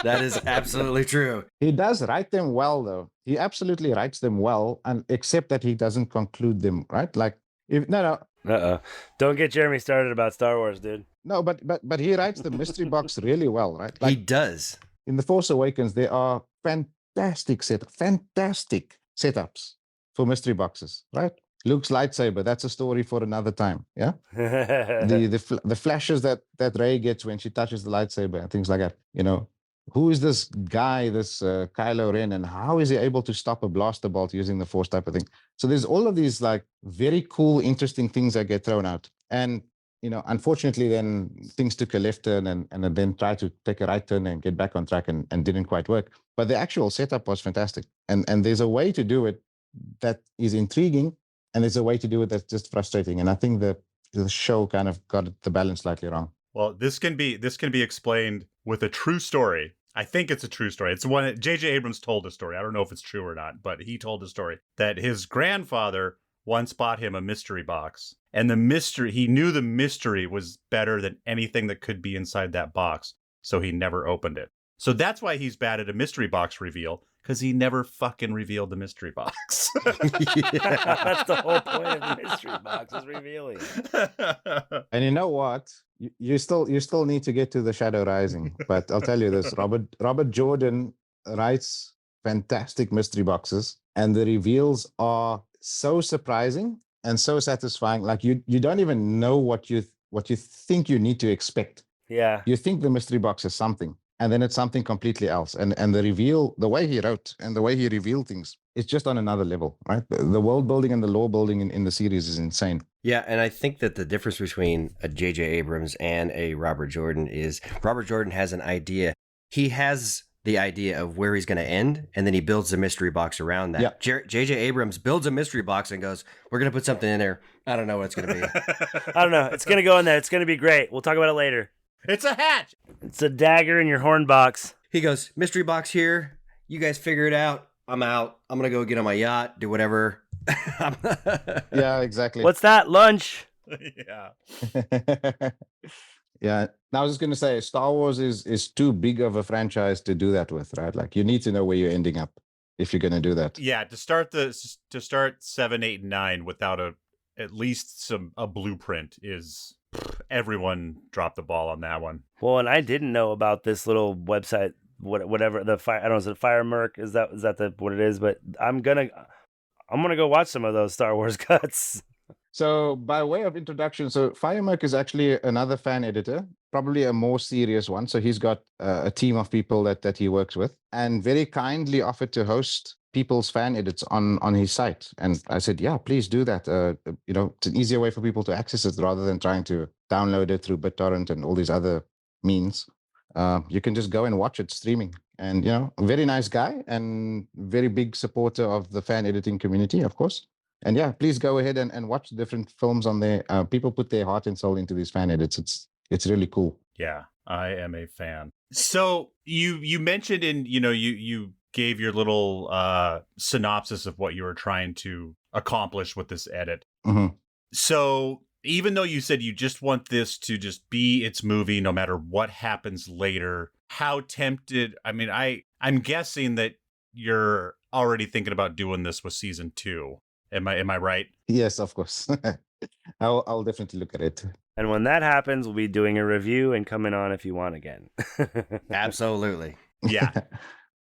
Speaker 3: That is absolutely true.
Speaker 4: He does write them well, though. He absolutely writes them well, and except that he doesn't conclude them, right? Like,
Speaker 2: Don't get Jeremy started about Star Wars, dude.
Speaker 4: No, but he writes the mystery box really well, right? Like,
Speaker 3: he does.
Speaker 4: In The Force Awakens, there are fantastic setups for mystery boxes, right? Luke's lightsaber, that's a story for another time, yeah? the flashes that Rey gets when she touches the lightsaber and things like that, who is this guy, this Kylo Ren, and how is he able to stop a blaster bolt using the Force type of thing? So there's all of these like very cool, interesting things that get thrown out. And, unfortunately, then things took a left turn and then tried to take a right turn and get back on track and didn't quite work. But the actual setup was fantastic. And there's a way to do it that is intriguing, and there's a way to do it that's just frustrating. And I think the show kind of got the balance slightly wrong.
Speaker 1: Well, this can be explained with a true story. I think it's a true story. It's one J.J. Abrams told a story. I don't know if it's true or not, but he told a story that his grandfather once bought him a mystery box. And he knew the mystery was better than anything that could be inside that box. So he never opened it. So that's why he's bad at a mystery box reveal, because he never fucking revealed the mystery box.
Speaker 2: That's the whole point of the mystery box, is revealing.
Speaker 4: And you know what? You still need to get to the Shadow Rising. But I'll tell you this, Robert Jordan writes fantastic mystery boxes, and the reveals are so surprising and so satisfying. Like you don't even know what you think you need to expect.
Speaker 2: Yeah.
Speaker 4: You think the mystery box is something, and then it's something completely else. And the reveal, the way he wrote and the way he revealed things, it's just on another level, right? The world building and the lore building in the series is insane.
Speaker 3: Yeah, and I think that the difference between a J.J. Abrams and a Robert Jordan is Robert Jordan has an idea. He has the idea of where he's going to end, and then he builds a mystery box around that.
Speaker 4: Yeah.
Speaker 3: J.J. Abrams builds a mystery box and goes, we're going to put something in there. I don't know what it's going to be.
Speaker 2: I don't know. It's going to go in there. It's going to be great. We'll talk about it later.
Speaker 1: It's a hatch.
Speaker 2: It's a dagger in your horn box.
Speaker 3: He goes, mystery box here. You guys figure it out. I'm out. I'm going to go get on my yacht, do whatever.
Speaker 4: Yeah, exactly.
Speaker 2: What's that? Lunch.
Speaker 1: Yeah.
Speaker 4: Yeah. Now I was just going to say, Star Wars is too big of a franchise to do that with, right? Like you need to know where you're ending up if you're going to do that.
Speaker 1: Yeah, to start 7, 8, and 9 without at least a blueprint is everyone dropped the ball on that one.
Speaker 2: Well, and I didn't know about this little website, whatever the fire. I don't know, is it Fire Merc? Is that what it is? But I'm gonna go watch some of those Star Wars cuts.
Speaker 4: So by way of introduction, so Firemark is actually another fan editor, probably a more serious one. So he's got a team of people that he works with, and very kindly offered to host people's fan edits on his site. And I said, yeah, please do that. It's an easier way for people to access it rather than trying to download it through BitTorrent and all these other means. You can just go and watch it streaming. And, a very nice guy and very big supporter of the fan editing community, of course. And yeah, please go ahead and watch the different films on there. People put their heart and soul into these fan edits. It's really cool.
Speaker 1: Yeah, I am a fan. So you mentioned you gave your little synopsis of what you were trying to accomplish with this edit.
Speaker 4: Mm-hmm.
Speaker 1: So even though you said you just want this to just be its movie, no matter what happens later, how tempted? I mean, I'm guessing that you're already thinking about doing this with season 2. Am I right?
Speaker 4: Yes, of course. I'll definitely look at it.
Speaker 2: And when that happens, we'll be doing a review and coming on if you want again.
Speaker 3: Absolutely.
Speaker 1: Yeah.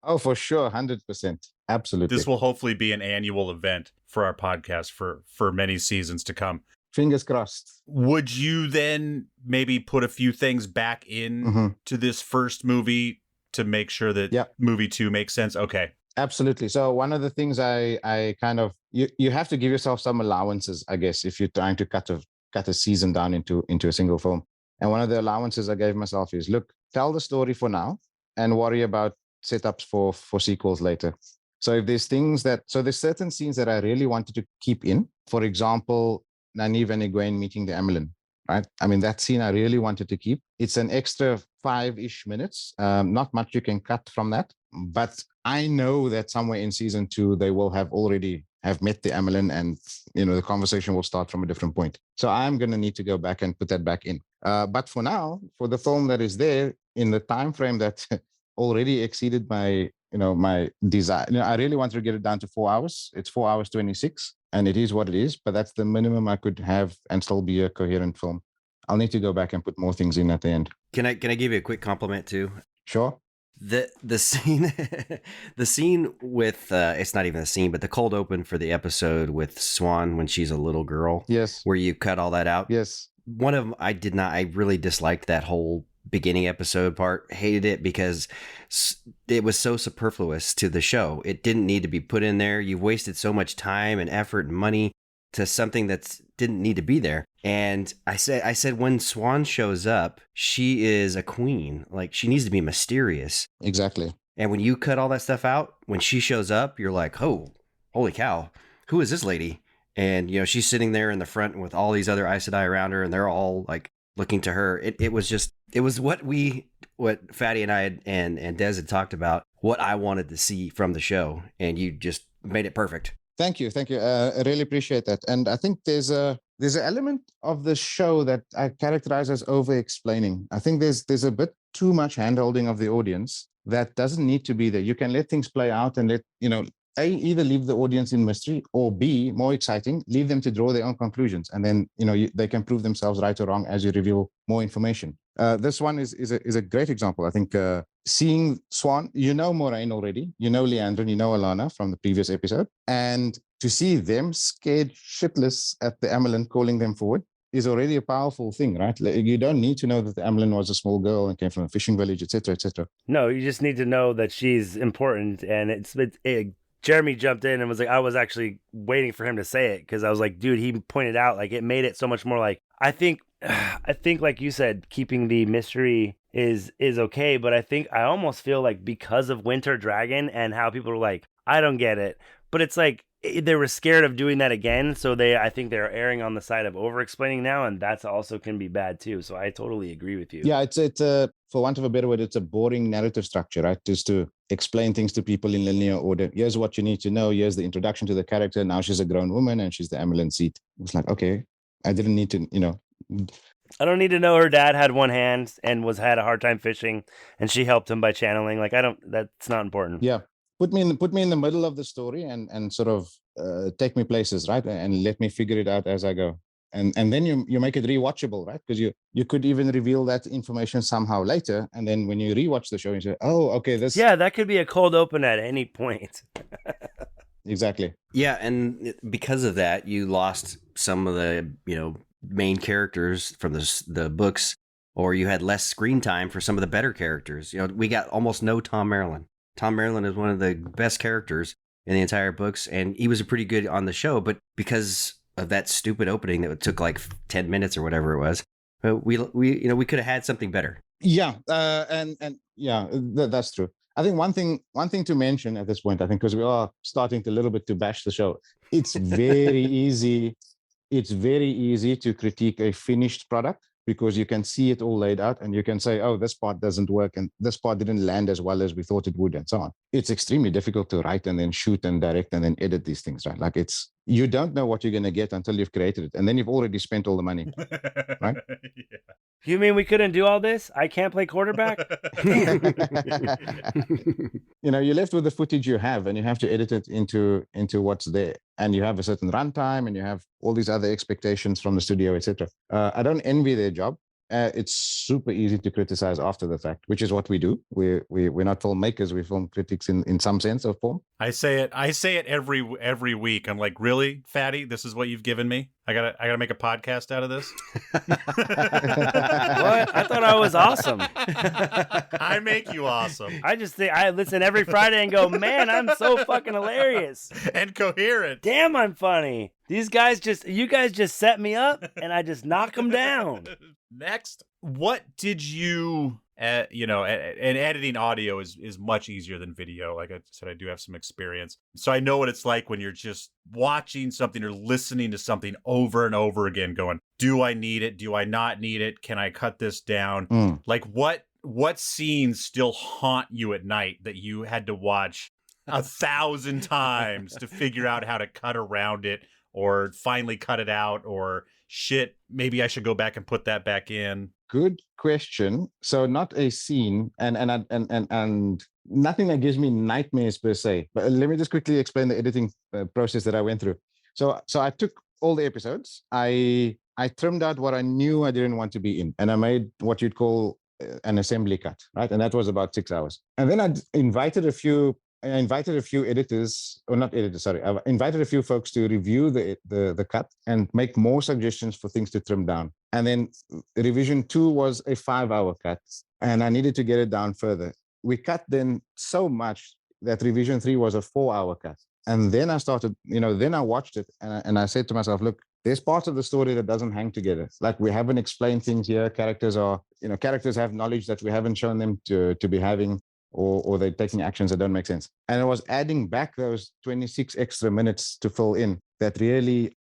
Speaker 4: Oh, for sure. 100%. Absolutely.
Speaker 1: This will hopefully be an annual event for our podcast for many seasons to come.
Speaker 4: Fingers crossed.
Speaker 1: Would you then maybe put a few things back in to this first movie to make sure that movie 2 makes sense? Okay.
Speaker 4: Absolutely. So one of the things I kind of you have to give yourself some allowances, I guess, if you're trying to cut a season down into a single film. And one of the allowances I gave myself is, look, tell the story for now and worry about setups for sequels later. So if there's there's certain scenes that I really wanted to keep in. For example, Nynaeve and Egwene meeting the Amelin, right? I mean, that scene I really wanted to keep. It's an extra 5-ish minutes. Not much you can cut from that. But I know that somewhere in season 2, they will have already met the Amelin, and the conversation will start from a different point. So I'm going to need to go back and put that back in. But for now, for the film that is there in the time frame that already exceeded my desire, I really want to get it down to 4 hours. It's 4 hours 26, and it is what it is. But that's the minimum I could have and still be a coherent film. I'll need to go back and put more things in at the end.
Speaker 3: Can I give you a quick compliment too?
Speaker 4: Sure.
Speaker 3: The scene the scene with it's not even a scene, but the cold open for the episode with Swan when she's a little girl.
Speaker 4: Yes.
Speaker 3: Where you cut all that out.
Speaker 4: Yes.
Speaker 3: One of them I really disliked that whole beginning episode part. Hated it because it was so superfluous to the show. It didn't need to be put in there. You wasted so much time and effort and money to something that didn't need to be there. And I said when Swan shows up, she is a queen. Like, she needs to be mysterious.
Speaker 4: Exactly.
Speaker 3: And when you cut all that stuff out, when she shows up, you're like, oh, holy cow, who is this lady? And, she's sitting there in the front with all these other Aes Sedai around her, and they're all like looking to her. It was what Fatty and I and Des had talked about, what I wanted to see from the show. And you just made it perfect.
Speaker 4: Thank you. I really appreciate that. And I think there's an element of the show that I characterize as over-explaining. I think there's a bit too much hand-holding of the audience that doesn't need to be there. You can let things play out and let either leave the audience in mystery, or B, more exciting, leave them to draw their own conclusions, and then they can prove themselves right or wrong as you reveal more information. This one is a great example. I think seeing Swan, Moraine already, Leandra, Alana from the previous episode, and to see them scared shitless at the Amelin calling them forward is already a powerful thing, right? Like, you don't need to know that the Amelin was a small girl and came from a fishing village, etc., etc.
Speaker 2: No, you just need to know that she's important. And Jeremy jumped in and was like, I was actually waiting for him to say it, because I was like, dude, he pointed out, like, it made it so much more like, I think like you said, keeping the mystery is okay, but I almost feel like because of Winter Dragon and how people are like, I don't get it, but it's like they were scared of doing that again, so I think they're erring on the side of over explaining now, and that's also can be bad too. So I totally agree with you.
Speaker 4: Yeah, it's for want of a better word, it's a boring narrative structure, right? Just to explain things to people in linear order. Here's what you need to know. Here's the introduction to the character. Now she's a grown woman and she's the Amelin seat. It's like, okay, I didn't need to,
Speaker 2: I don't need to know her dad had one hand and had a hard time fishing, and she helped him by channeling. Like, that's not important.
Speaker 4: Yeah. Put me in the middle of the story and sort of take me places, right? And let me figure it out as I go. And then you make it rewatchable, right? Because you could even reveal that information somehow later. And then when you rewatch the show, you say, oh, okay, this.
Speaker 2: Yeah, that could be a cold open at any point.
Speaker 4: Exactly.
Speaker 3: Yeah, and because of that, you lost some of the, main characters from the books, or you had less screen time for some of the better characters. We got almost no Tom Maryland. Tom Maryland is one of the best characters in the entire books, and he was pretty good on the show, but because of that stupid opening that took like 10 minutes or whatever it was, we could have had something better.
Speaker 4: Yeah, and yeah, that's true. I think one thing to mention at this point, I think, because we are starting a little bit to bash the show, it's very easy. It's very easy to critique a finished product because you can see it all laid out and you can say, oh, this part doesn't work and this part didn't land as well as we thought it would, and so on. It's extremely difficult to write and then shoot and direct and then edit these things, right? Like, you don't know what you're going to get until you've created it, and then you've already spent all the money, right?
Speaker 1: Yeah.
Speaker 2: You mean we couldn't do all this? I can't play quarterback?
Speaker 4: You're left with the footage you have, and you have to edit it into what's there. And you have a certain runtime, and you have all these other expectations from the studio, etc. I don't envy their job. It's super easy to criticize after the fact, which is what we do. We're not filmmakers; we're film critics in some sense or form.
Speaker 1: I say it every week. I'm like, really, Fatty? This is what you've given me? I gotta make a podcast out of this.
Speaker 2: What? I thought I was awesome.
Speaker 1: I make you awesome.
Speaker 2: I just think I listen every Friday and go, man, I'm so fucking hilarious
Speaker 1: and coherent.
Speaker 2: Damn, I'm funny. You guys just set me up, and I just knock them down.
Speaker 1: Next, what did you? And editing audio is much easier than video. Like I said, I do have some experience. So I know what it's like when you're just watching something or listening to something over and over again going, do I need it? Do I not need it? Can I cut this down? Like what scenes still haunt you at night that you had to watch 1,000 times to figure out how to cut around it or finally cut it out, or shit, maybe I should go back and put that back in?
Speaker 4: Good question. So not a scene and nothing that gives me nightmares per se. But let me just quickly explain the editing process that I went through. So I took all the episodes. I trimmed out what I knew I didn't want to be in, and I made what you'd call an assembly cut, right? And that was about 6 hours. And then I invited a few editors, or not editors, sorry. I invited a few folks to review the cut and make more suggestions for things to trim down. And then revision 2 was a 5-hour cut, and I needed to get it down further. We cut then so much that revision 3 was a 4-hour cut. And then I started, then I watched it and I said to myself, look, there's parts of the story that doesn't hang together. Like, we haven't explained things here. Characters have knowledge that we haven't shown them to be having. Or they're taking actions that don't make sense. And I was adding back those 26 extra minutes to fill in that really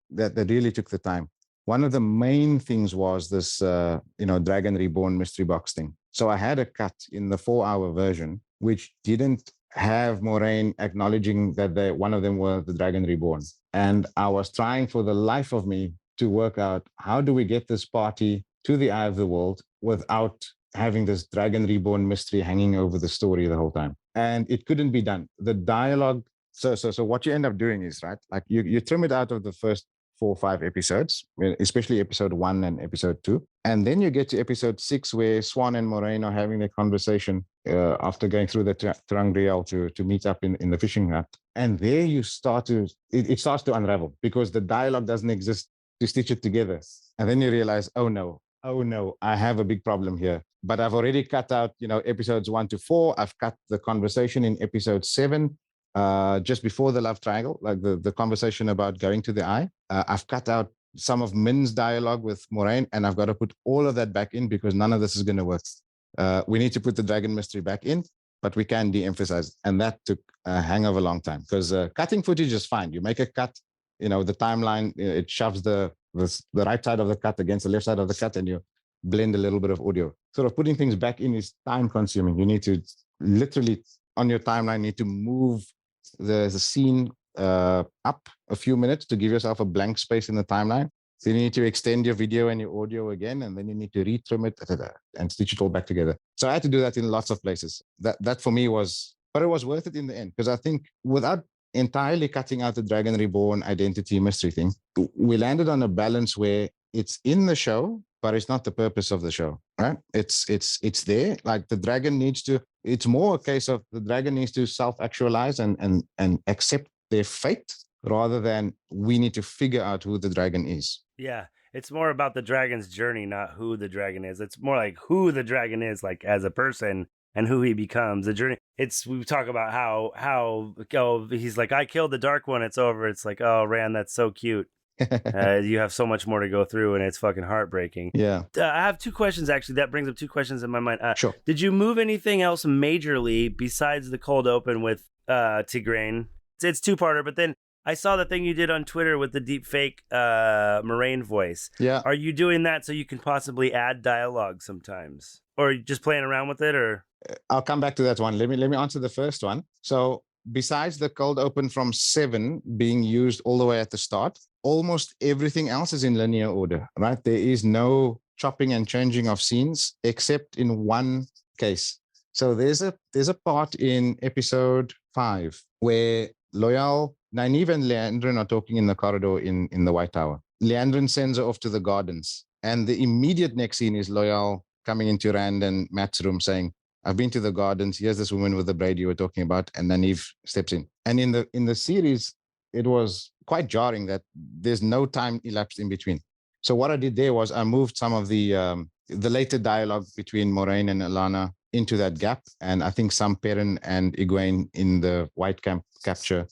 Speaker 4: took the time. One of the main things was this, Dragon Reborn mystery box thing. So I had a cut in the 4-hour version, which didn't have Moraine acknowledging that one of them were the Dragon Reborn. And I was trying for the life of me to work out, how do we get this party to the Eye of the World without having this Dragon Reborn mystery hanging over the story the whole time. And it couldn't be done. The dialogue So what you end up doing is, right, like you trim it out of the first 4 or 5 episodes, especially episode 1 and episode 2, and then you get to episode 6 where Swan and Moraine are having their conversation after going through the Terangrial to meet up in the fishing hut, and there you start to it starts to unravel because the dialogue doesn't exist to stitch it together, and then you realize, oh no, I have a big problem here. But I've already cut out, episodes 1 to 4. I've cut the conversation in episode 7, just before the love triangle, like the conversation about going to the eye. I've cut out some of Min's dialogue with Moraine, and I've got to put all of that back in because none of this is going to work. We need to put the dragon mystery back in, but we can de-emphasize. And that took a hang of a long time because cutting footage is fine. You make a cut, the timeline, it shoves the right side of the cut against the left side of the cut, and you blend a little bit of audio. Sort of putting things back in is time consuming. You need to literally on your timeline need to move the scene up a few minutes to give yourself a blank space in the timeline. So you need to extend your video and your audio again, and then you need to retrim it and stitch it all back together. So I had to do that in lots of places. That for me but it was worth it in the end, because I think without entirely cutting out the Dragon Reborn identity mystery thing, we landed on a balance where it's in the show, but it's not the purpose of the show, right? It's there. Like the dragon it's more a case of the dragon needs to self-actualize and accept their fate rather than we need to figure out who the dragon is.
Speaker 2: Yeah, it's more about the dragon's journey, not who the dragon is. It's more like who the dragon is, like as a person, and who he becomes. The journey. We talk about how he's like, I killed the dark one. It's over. It's like, oh, Rand, that's so cute. You have so much more to go through, and it's fucking heartbreaking.
Speaker 4: Yeah.
Speaker 2: I have 2 questions, actually. That brings up 2 questions in my mind.
Speaker 4: Sure.
Speaker 2: Did you move anything else majorly besides the cold open with Tigraine? It's 2-parter, but then I saw the thing you did on Twitter with the deep fake Moraine voice.
Speaker 4: Yeah.
Speaker 2: Are you doing that so you can possibly add dialogue sometimes? Or are you just playing around with it? Or
Speaker 4: I'll come back to that one. Let me answer the first one. So besides the cold open from 7 being used all the way at the start, almost everything else is in linear order, right? There is no chopping and changing of scenes except in one case. So there's a part in episode 5 where Loyal, Nynaeve and Leandrin are talking in the corridor in the White Tower. Leandrin sends her off to the gardens, and the immediate next scene is Loyal coming into Rand and Matt's room saying, I've been to the gardens. Here's this woman with the braid you were talking about. And Nynaeve steps in. And in the series, it was quite jarring that there's no time elapsed in between. So what I did there was I moved some of the later dialogue between Moraine and Alana into that gap. And I think some Perrin and Egwene in the White Camp capture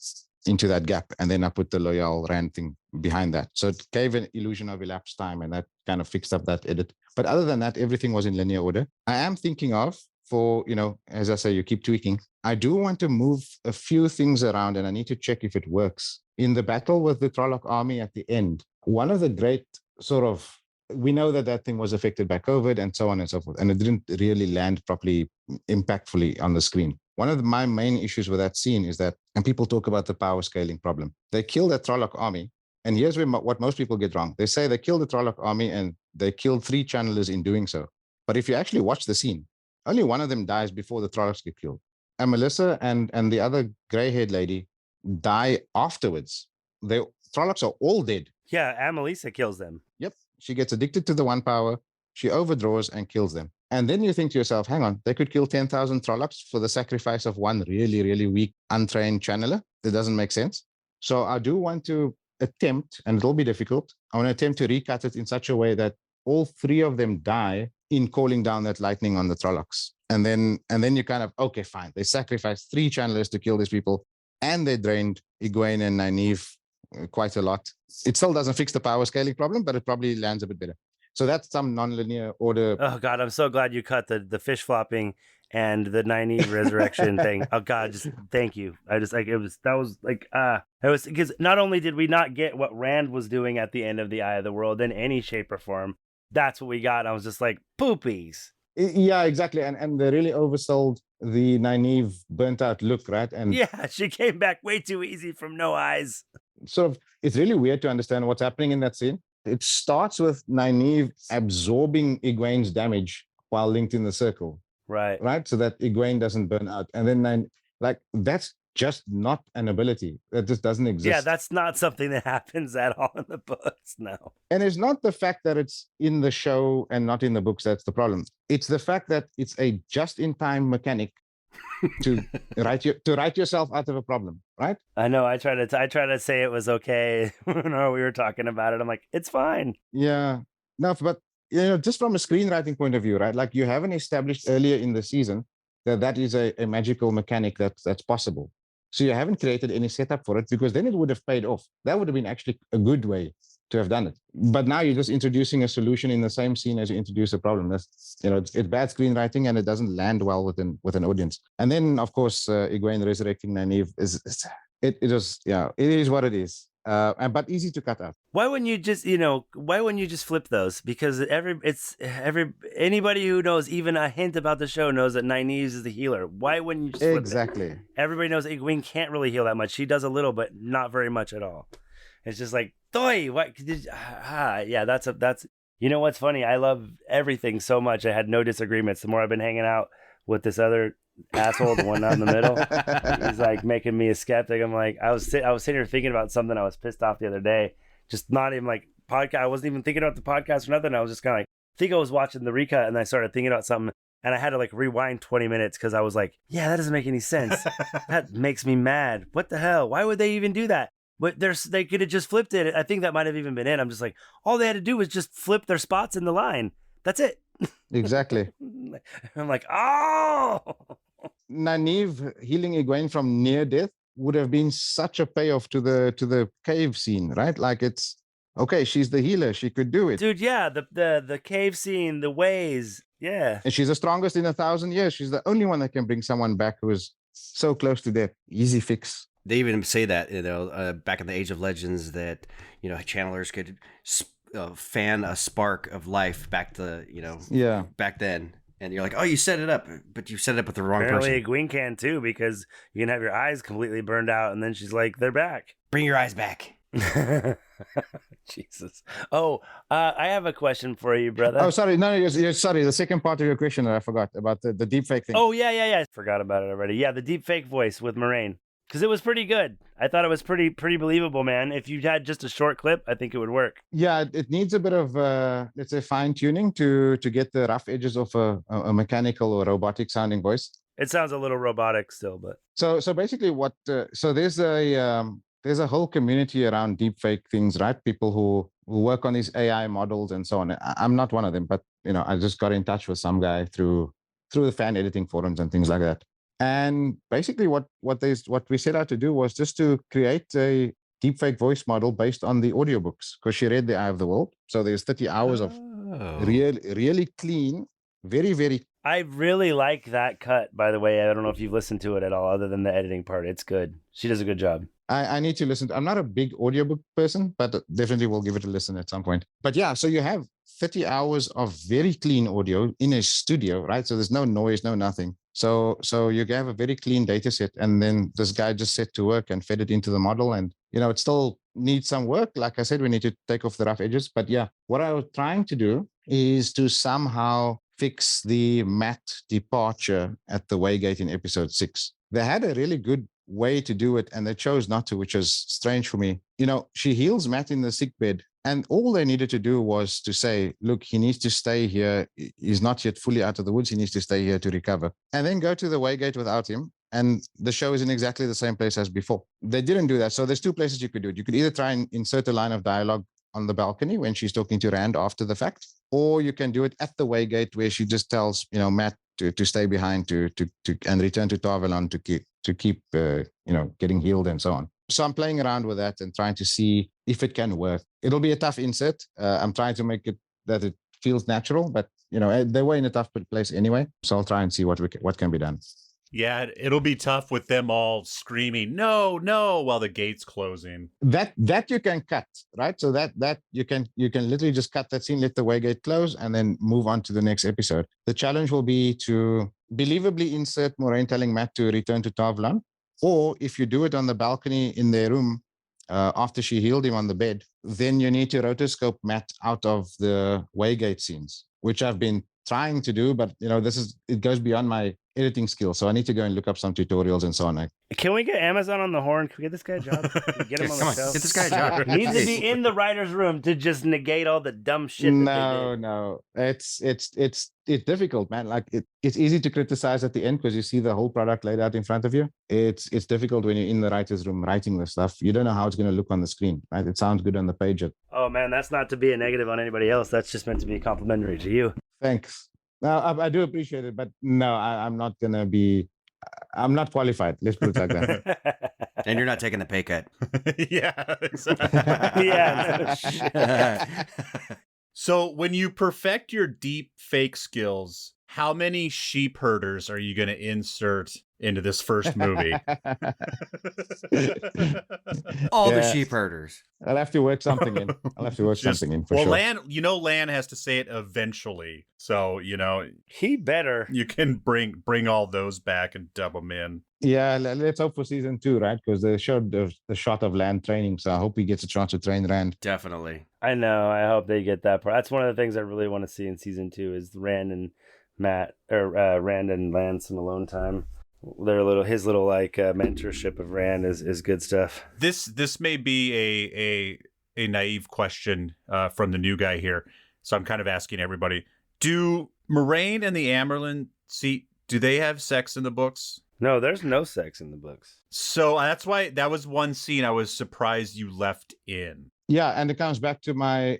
Speaker 4: into that gap. And then I put the Loyal Rand thing behind that. So it gave an illusion of elapsed time, and that kind of fixed up that edit. But other than that, everything was in linear order. I am thinking of, for, as I say, you keep tweaking. I do want to move a few things around, and I need to check if it works. In the battle with the Trolloc army at the end, one of the great we know that thing was affected by COVID and so on and so forth, and it didn't really land properly, impactfully on the screen. One of my main issues with that scene is that, and people talk about the power scaling problem, they killed that Trolloc army, and here's what most people get wrong. They say they killed the Trolloc army and they killed 3 channelers in doing so. But if you actually watch the scene, only one of them dies before the Trollocs get killed. And Melissa and the other gray-haired lady die afterwards. The Trollocs are all dead.
Speaker 2: yeah, Amelisa kills them.
Speaker 4: Yep. She gets addicted to the one power. She overdraws and kills them. And then you think to yourself, hang on, they could kill 10,000 Trollocs for the sacrifice of one really, really weak, untrained channeler? That doesn't make sense. So I do want to attempt, and it'll be difficult, I want to attempt to recut it in such a way that all 3 of them die in calling down that lightning on the Trollocs. And then you kind of, okay, fine. They sacrificed 3 channelers to kill these people, and they drained Egwene and Nynaeve quite a lot. It still doesn't fix the power scaling problem, but it probably lands a bit better. So that's some non-linear order.
Speaker 2: Oh God, I'm so glad you cut the fish flopping and the Nynaeve resurrection thing. Oh God, just thank you. I just like it was because not only did we not get what Rand was doing at the end of the Eye of the World in any shape or form, that's what we got. I was just like, poopies.
Speaker 4: Yeah, exactly. And they really oversold the Nynaeve burnt out look, right? And
Speaker 2: yeah, she came back way too easy from no eyes.
Speaker 4: Sort of, it's really weird to understand what's happening in that scene. It starts with Nynaeve absorbing Egwene's damage while linked in the circle.
Speaker 2: Right.
Speaker 4: So that Egwene doesn't burn out. And then that's just not an ability. That just doesn't exist.
Speaker 2: Yeah, that's not something that happens at all in the books. No.
Speaker 4: And it's not the fact that it's in the show and not in the books that's the problem. It's the fact that it's a just-in-time mechanic to write yourself out of a problem, right?
Speaker 2: I know. I try to say it was okay when we were talking about it. I'm like, it's fine.
Speaker 4: Yeah. No, but just from a screenwriting point of view, right? Like you haven't established earlier in the season that is a magical mechanic that's possible. So you haven't created any setup for it, because then it would have paid off. That would have been actually a good way to have done it. But now you're just introducing a solution in the same scene as you introduce a problem. That's it's bad screenwriting, and it doesn't land well with an audience. And then of course Egwene resurrecting Nynaeve it is what it is. But easy to cut out.
Speaker 2: Why wouldn't you just flip those? Because anybody who knows even a hint about the show knows that Nynaeve is the healer. Why wouldn't you just flip
Speaker 4: exactly
Speaker 2: it? Everybody knows Egwene can't really heal that much. She does a little, but not very much at all. It's just like, Doi, what yeah, that's what's funny? I love everything so much. I had no disagreements. The more I've been hanging out with this other asshole, the one out in the middle, he's like making me a skeptic. I'm like, I was sitting here thinking about something. I was pissed off the other day, just not even like podcast. I wasn't even thinking about the podcast or nothing. I was just kind of like, I think I was watching the recut, and I started thinking about something, and I had to like rewind 20 minutes because I was like, yeah, that doesn't make any sense. That makes me mad. What the hell? Why would they even do that? But they could have just flipped it. I think that might have even been it. I'm just like, all they had to do was just flip their spots in the line. That's it.
Speaker 4: Exactly.
Speaker 2: I'm like, oh.
Speaker 4: Nynaeve healing Egwene from near death would have been such a payoff to the cave scene, right? Like it's okay, she's the healer, she could do it.
Speaker 2: Dude, yeah, the cave scene, the ways, yeah.
Speaker 4: And she's the strongest in 1,000 years. She's the only one that can bring someone back who is so close to death. Easy fix.
Speaker 3: They even say that, back in the Age of Legends, that, channelers could fan a spark of life back to, back then. And you're like, oh, you set it up, but you set it up with the wrong person.
Speaker 2: Apparently Egwene can too, because you can have your eyes completely burned out, and then she's like, they're back.
Speaker 3: Bring your eyes back.
Speaker 2: Jesus. Oh, I have a question for you, brother.
Speaker 4: Oh, sorry. No, you're sorry. The second part of your question that I forgot about the deepfake thing.
Speaker 2: Oh, yeah. Forgot about it already. Yeah, the deepfake voice with Moraine. Because it was pretty good. I thought it was pretty believable, man. If you had just a short clip, I think it would work.
Speaker 4: Yeah, it needs a bit of, let's say, fine-tuning to get the rough edges of a mechanical or robotic sounding voice.
Speaker 2: It sounds a little robotic still, but...
Speaker 4: So basically so there's a whole community around deepfake things, right? People who work on these AI models and so on. I'm not one of them, but, I just got in touch with some guy through the fan editing forums and things like that. And basically what we set out to do was just to create a deepfake voice model based on the audiobooks, because she read The Eye of the World. So there's 30 hours of really clean, very, very...
Speaker 2: I really like that cut, by the way. I don't know if you've listened to it at all, other than the editing part. It's good. She does a good job.
Speaker 4: I need to listen. I'm not a big audiobook person, but definitely will give it a listen at some point. But yeah, so you have 30 hours of very clean audio in a studio, right? So there's no noise, no nothing. So you have a very clean data set, and then this guy just set to work and fed it into the model. And, it still needs some work. Like I said, we need to take off the rough edges. But yeah, what I was trying to do is to somehow fix the Matt departure at the Waygate in episode 6. They had a really good way to do it, and they chose not to, which is strange for me. She heals Matt in the sick bed, and all they needed to do was to say, look, he needs to stay here. He's not yet fully out of the woods. He needs to stay here to recover, and then go to the Waygate without him. And the show is in exactly the same place as before. They didn't do that. So there's two places you could do it. You could either try and insert a line of dialogue on the balcony when she's talking to Rand after the fact, or you can do it at the Waygate where she just tells, Matt to stay behind to and return to Tarvalon to keep getting healed and so on. So I'm playing around with that and trying to see if it can work. It'll be a tough insert. I'm trying to make it that it feels natural, but they were in a tough place anyway. So I'll try and see what can be done.
Speaker 1: Yeah, it'll be tough with them all screaming, no, while the gate's closing.
Speaker 4: That you can cut, right? So that you can literally just cut that scene, let the Waygate close, and then move on to the next episode. The challenge will be to believably insert Moraine telling Matt to return to Tarvalon, or if you do it on the balcony in their room after she healed him on the bed, then you need to rotoscope Matt out of the Waygate scenes, which I've been trying to do, but it goes beyond my editing skills. So I need to go and look up some tutorials and so on.
Speaker 2: Can we get Amazon on the horn? Can we get this guy a job? Get him on
Speaker 3: Come
Speaker 2: the
Speaker 3: on,
Speaker 2: show.
Speaker 3: get this guy a job.
Speaker 2: He needs to be in the writer's room to just negate all the dumb shit that
Speaker 4: No, it's difficult, man. Like it's easy to criticize at the end because you see the whole product laid out in front of you. It's difficult when you're in the writer's room writing the stuff. You don't know how it's going to look on the screen, right? It sounds good on the page.
Speaker 2: Oh man, that's not to be a negative on anybody else. That's just meant to be complimentary to you.
Speaker 4: Thanks. No, I do appreciate it, but no, I'm not going to be. I'm not qualified. Let's put it like that.
Speaker 3: And you're not taking the pay cut.
Speaker 1: Yeah, exactly.
Speaker 2: Yeah.
Speaker 1: So when you perfect your deep fake skills, how many sheep herders are you going to insert into this first movie?
Speaker 3: All the sheep herders.
Speaker 4: I'll have to work something in. Something in for sure.
Speaker 1: Lan has to say it eventually. So,
Speaker 2: He better.
Speaker 1: You can bring all those back and dub them in.
Speaker 4: Yeah, let's hope for season 2, right? Because they showed the shot of Land training. So I hope he gets a chance to train Rand.
Speaker 3: Definitely.
Speaker 2: I know. I hope they get that part. That's one of the things I really want to see in season 2 is Rand and Rand and Lance some alone time. His little mentorship of Rand is good stuff.
Speaker 1: This may be a naive question from the new guy here, so I'm kind of asking everybody: do Moraine and the Amyrlin do they have sex in the books?
Speaker 2: No, there's no sex in the books.
Speaker 1: So that's why that was one scene I was surprised you left in.
Speaker 4: Yeah, and it comes back to my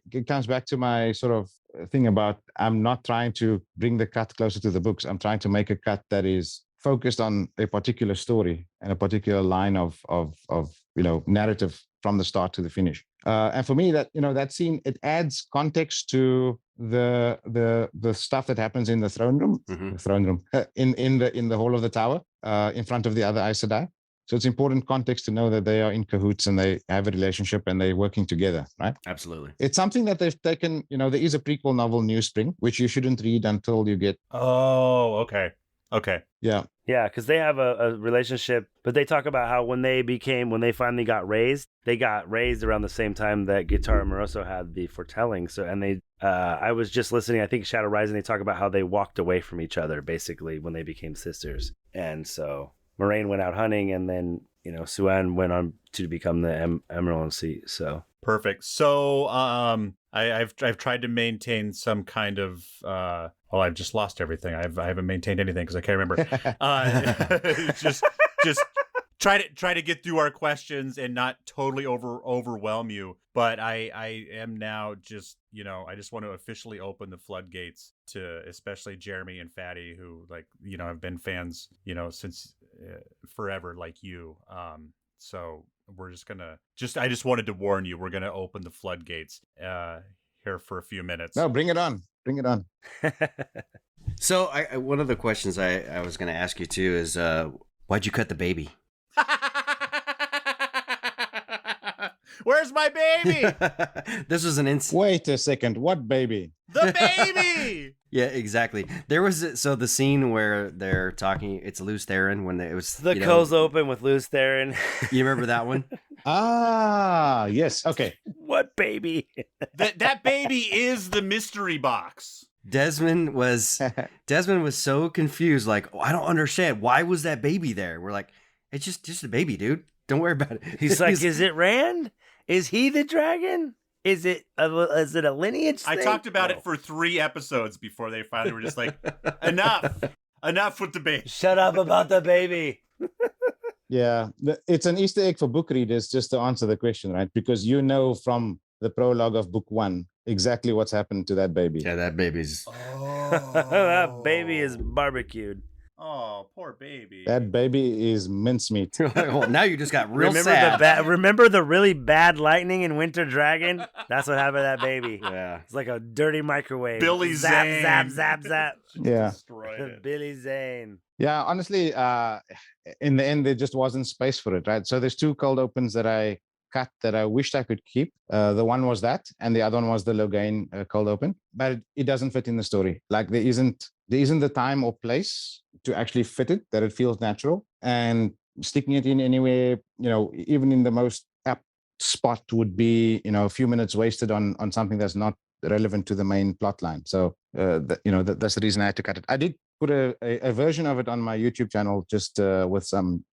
Speaker 4: sort of thing about I'm not trying to bring the cut closer to the books. I'm trying to make a cut that is focused on a particular story and a particular line of narrative from the start to the finish. And for me, that scene, it adds context to the stuff that happens in the throne room, in the hall of the tower, in front of the other Aes Sedai. So it's important context to know that they are in cahoots and they have a relationship and they're working together, right?
Speaker 3: Absolutely.
Speaker 4: It's something that they've taken, there is a prequel novel, New Spring, which you shouldn't read until you get...
Speaker 1: Oh, okay.
Speaker 4: Yeah.
Speaker 2: Yeah, because they have a relationship, but they talk about how when they finally got raised, they got raised around the same time that Guitar Moroso had the foretelling. So, and I was just listening, I think Shadow Rising, they talk about how they walked away from each other, basically, when they became sisters. And so Moraine went out hunting, and then, Suan went on to become the Emerald seat, so.
Speaker 1: Perfect. So, I've tried to maintain some kind of, I've just lost everything. I haven't maintained anything because I can't remember. Just try to get through our questions and not totally overwhelm you. But I am now just, I just want to officially open the floodgates to especially Jeremy and Fatty, who have been fans, since forever, like you. So we're I just wanted to warn you, we're going to open the floodgates here for a few minutes.
Speaker 4: No, bring it on.
Speaker 3: So one of the questions I was going to ask you too is, why'd you cut the baby?
Speaker 1: Where's my baby?
Speaker 3: This was an instant.
Speaker 4: Wait a second. What baby?
Speaker 1: The baby!
Speaker 3: Yeah, exactly. There was the scene where they're talking. It's Luce Theron when it was
Speaker 2: the coals open with Luce Theron.
Speaker 3: You remember that one?
Speaker 4: Ah, yes. Okay.
Speaker 2: What baby?
Speaker 1: That baby is the mystery box.
Speaker 3: Desmond was so confused. Like, I don't understand. Why was that baby there? We're like, it's just a baby, dude. Don't worry about it.
Speaker 2: He's like, is it Rand? Is he the dragon? Is it a lineage thing?
Speaker 1: I talked about it for 3 episodes before they finally were just like, enough with the baby.
Speaker 2: Shut up about the baby.
Speaker 4: Yeah, it's an Easter egg for book readers, just to answer the question, right? Because from the prologue of book 1 exactly what's happened to that baby.
Speaker 3: Yeah, that baby's...
Speaker 2: That baby is barbecued.
Speaker 1: Oh, poor baby.
Speaker 4: That baby is mincemeat.
Speaker 3: Well, now you just got real sad.
Speaker 2: Remember the really bad lightning in Winter Dragon? That's what happened to that baby.
Speaker 3: Yeah.
Speaker 2: It's like a dirty microwave.
Speaker 1: Billy Zane.
Speaker 2: Zap.
Speaker 4: Yeah.
Speaker 1: Destroyed it.
Speaker 2: Billy Zane.
Speaker 4: Yeah, honestly, in the end, there just wasn't space for it, right? So there's 2 cold opens that I cut that I wished I could keep. The one was that, and the other one was the Logain cold open, but it doesn't fit in the story. Like there isn't the time or place to actually fit it, that it feels natural, and sticking it in anywhere, even in the most apt spot would be, a few minutes wasted on something that's not relevant to the main plot line. So that's the reason I had to cut it. I did put a version of it on my YouTube channel, just with some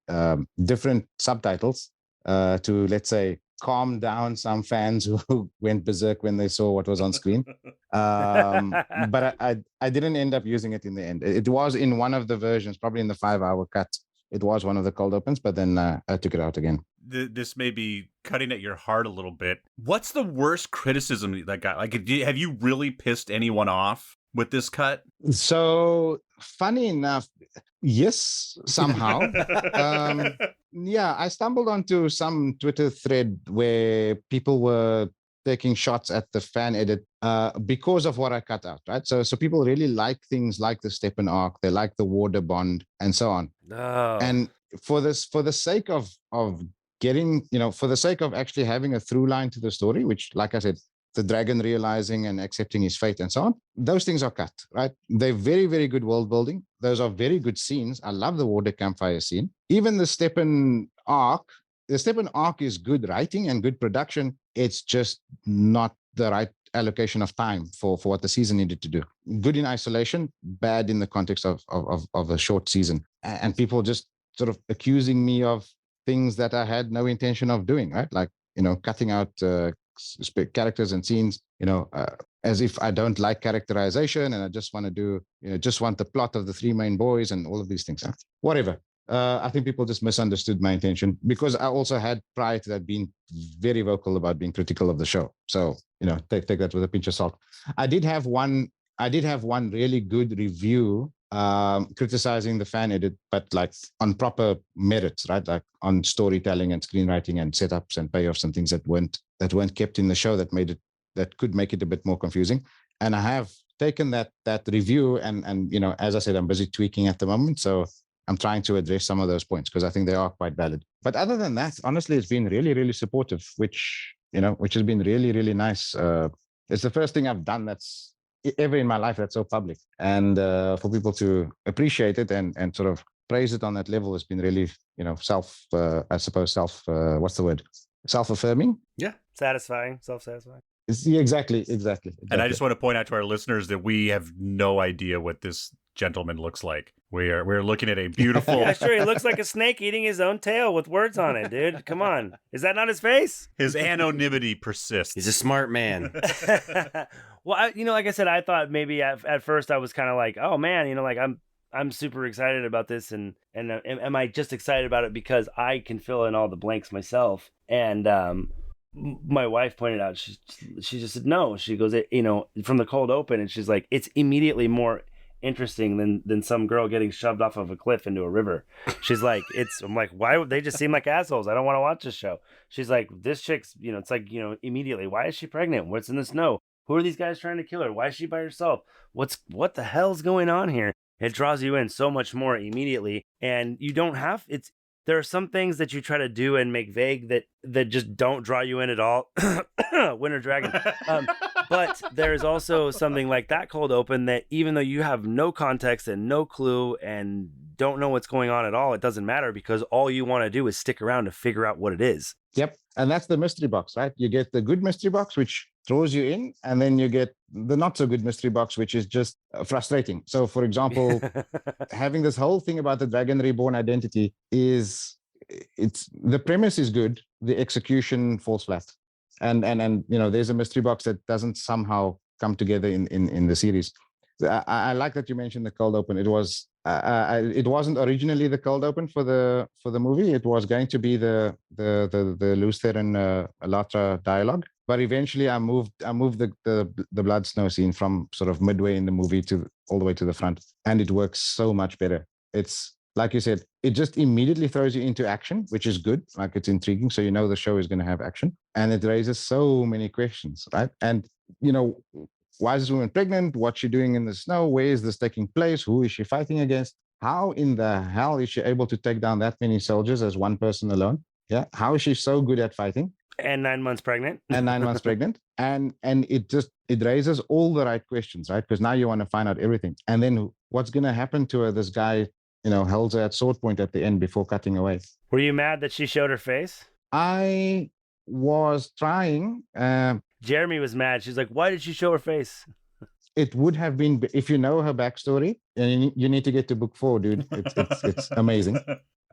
Speaker 4: different subtitles to, let's say, calm down some fans who went berserk when they saw what was on screen. But I didn't end up using it in the end. It was in one of the versions, probably in the 5-hour cut. It was one of the cold opens, but then I took it out again.
Speaker 1: This may be cutting at your heart a little bit. What's the worst criticism that got? Like, have you really pissed anyone off with this cut?
Speaker 4: So funny enough, yes, somehow. Yeah, I stumbled onto some Twitter thread where people were taking shots at the fan edit because of what I cut out, right? So people really like things like the Steppen arc, they like the Warder bond, and so on.
Speaker 2: Oh.
Speaker 4: And for the sake of getting, for the sake of actually having a through line to the story, which, like I said, the dragon realizing and accepting his fate and so on, those things are cut, right? They're very, very good world building. Those are very good scenes. I love the Warder campfire scene. Even the Steppen arc is good writing and good production. It's just not the right allocation of time for what the season needed to do. Good in isolation, bad in the context of a short season. And people just sort of accusing me of things that I had no intention of doing, right? Like, cutting out characters and scenes, as if I don't like characterization and I just want to do, just want the plot of the three main boys and all of these things. Whatever. I think people just misunderstood my intention, because I also had prior to that been very vocal about being critical of the show. So, take that with a pinch of salt. I did have one really good review criticizing the fan edit, but like on proper merits, right? Like on storytelling and screenwriting and setups and payoffs and things that weren't kept in the show that could make it a bit more confusing. And I have taken that review and as I said, I'm busy tweaking at the moment. So I'm trying to address some of those points because I think they are quite valid. But other than that, honestly, it's been really, really supportive, which has been really, really nice. It's the first thing I've done that's ever in my life that's so public. And for people to appreciate it and sort of praise it on that level has been really, self-affirming.
Speaker 2: Yeah. Satisfying, self-satisfying.
Speaker 4: Exactly.
Speaker 1: And I just want to point out to our listeners that we have no idea what this gentleman looks like. We're looking at a beautiful.
Speaker 2: Yeah, sure. He looks like a snake eating his own tail with words on it, dude. Come on, is that not his face?
Speaker 1: His anonymity persists.
Speaker 3: He's a smart man.
Speaker 2: Well, like I said, I thought maybe at first I was kind of like, oh man, like I'm super excited about this, and am I just excited about it because I can fill in all the blanks myself? And my wife pointed out, she just said no. She goes, from the cold open, and she's like, it's immediately more interesting than some girl getting shoved off of a cliff into a river. She's like, I'm like, why would they just seem like assholes? I don't want to watch this show. She's like, this chick's, it's like, immediately, why is she pregnant? What's in the snow? Who are these guys trying to kill her? Why is she by herself? What the hell's going on here? It draws you in so much more immediately, and you don't have there are some things that you try to do and make vague that just don't draw you in at all. Winter Dragon. But there's also something like that cold open that even though you have no context and no clue and don't know what's going on at all, it doesn't matter because all you want to do is stick around to figure out what it is.
Speaker 4: Yep. And that's the mystery box, right? You get the good mystery box, which throws you in, and then you get the not so good mystery box, which is just frustrating. So, for example, having this whole thing about the Dragon Reborn identity the premise is good, the execution falls flat. And there's a mystery box that doesn't somehow come together in the series. I like that you mentioned the cold open. It wasn't originally the cold open for the movie. It was going to be the Luther and Alatra dialogue. But eventually, I moved the blood snow scene from sort of midway in the movie to all the way to the front, and it works so much better. It's like you said, it just immediately throws you into action, which is good. Like it's intriguing, so the show is going to have action, and it raises so many questions, right? And why is this woman pregnant? What's she doing in the snow? Where is this taking place? Who is she fighting against? How in the hell is she able to take down that many soldiers as one person alone? Yeah, how is she so good at fighting?
Speaker 2: And 9 months pregnant.
Speaker 4: And it raises all the right questions, right? Because now you want to find out everything. And then what's going to happen to her? This guy, held her at sword point at the end before cutting away.
Speaker 2: Were you mad that she showed her face?
Speaker 4: I was trying.
Speaker 2: Jeremy was mad. She's like, "Why did she show her face?"
Speaker 4: It would have been if you know her backstory, and you need to get to book 4, dude. It's amazing.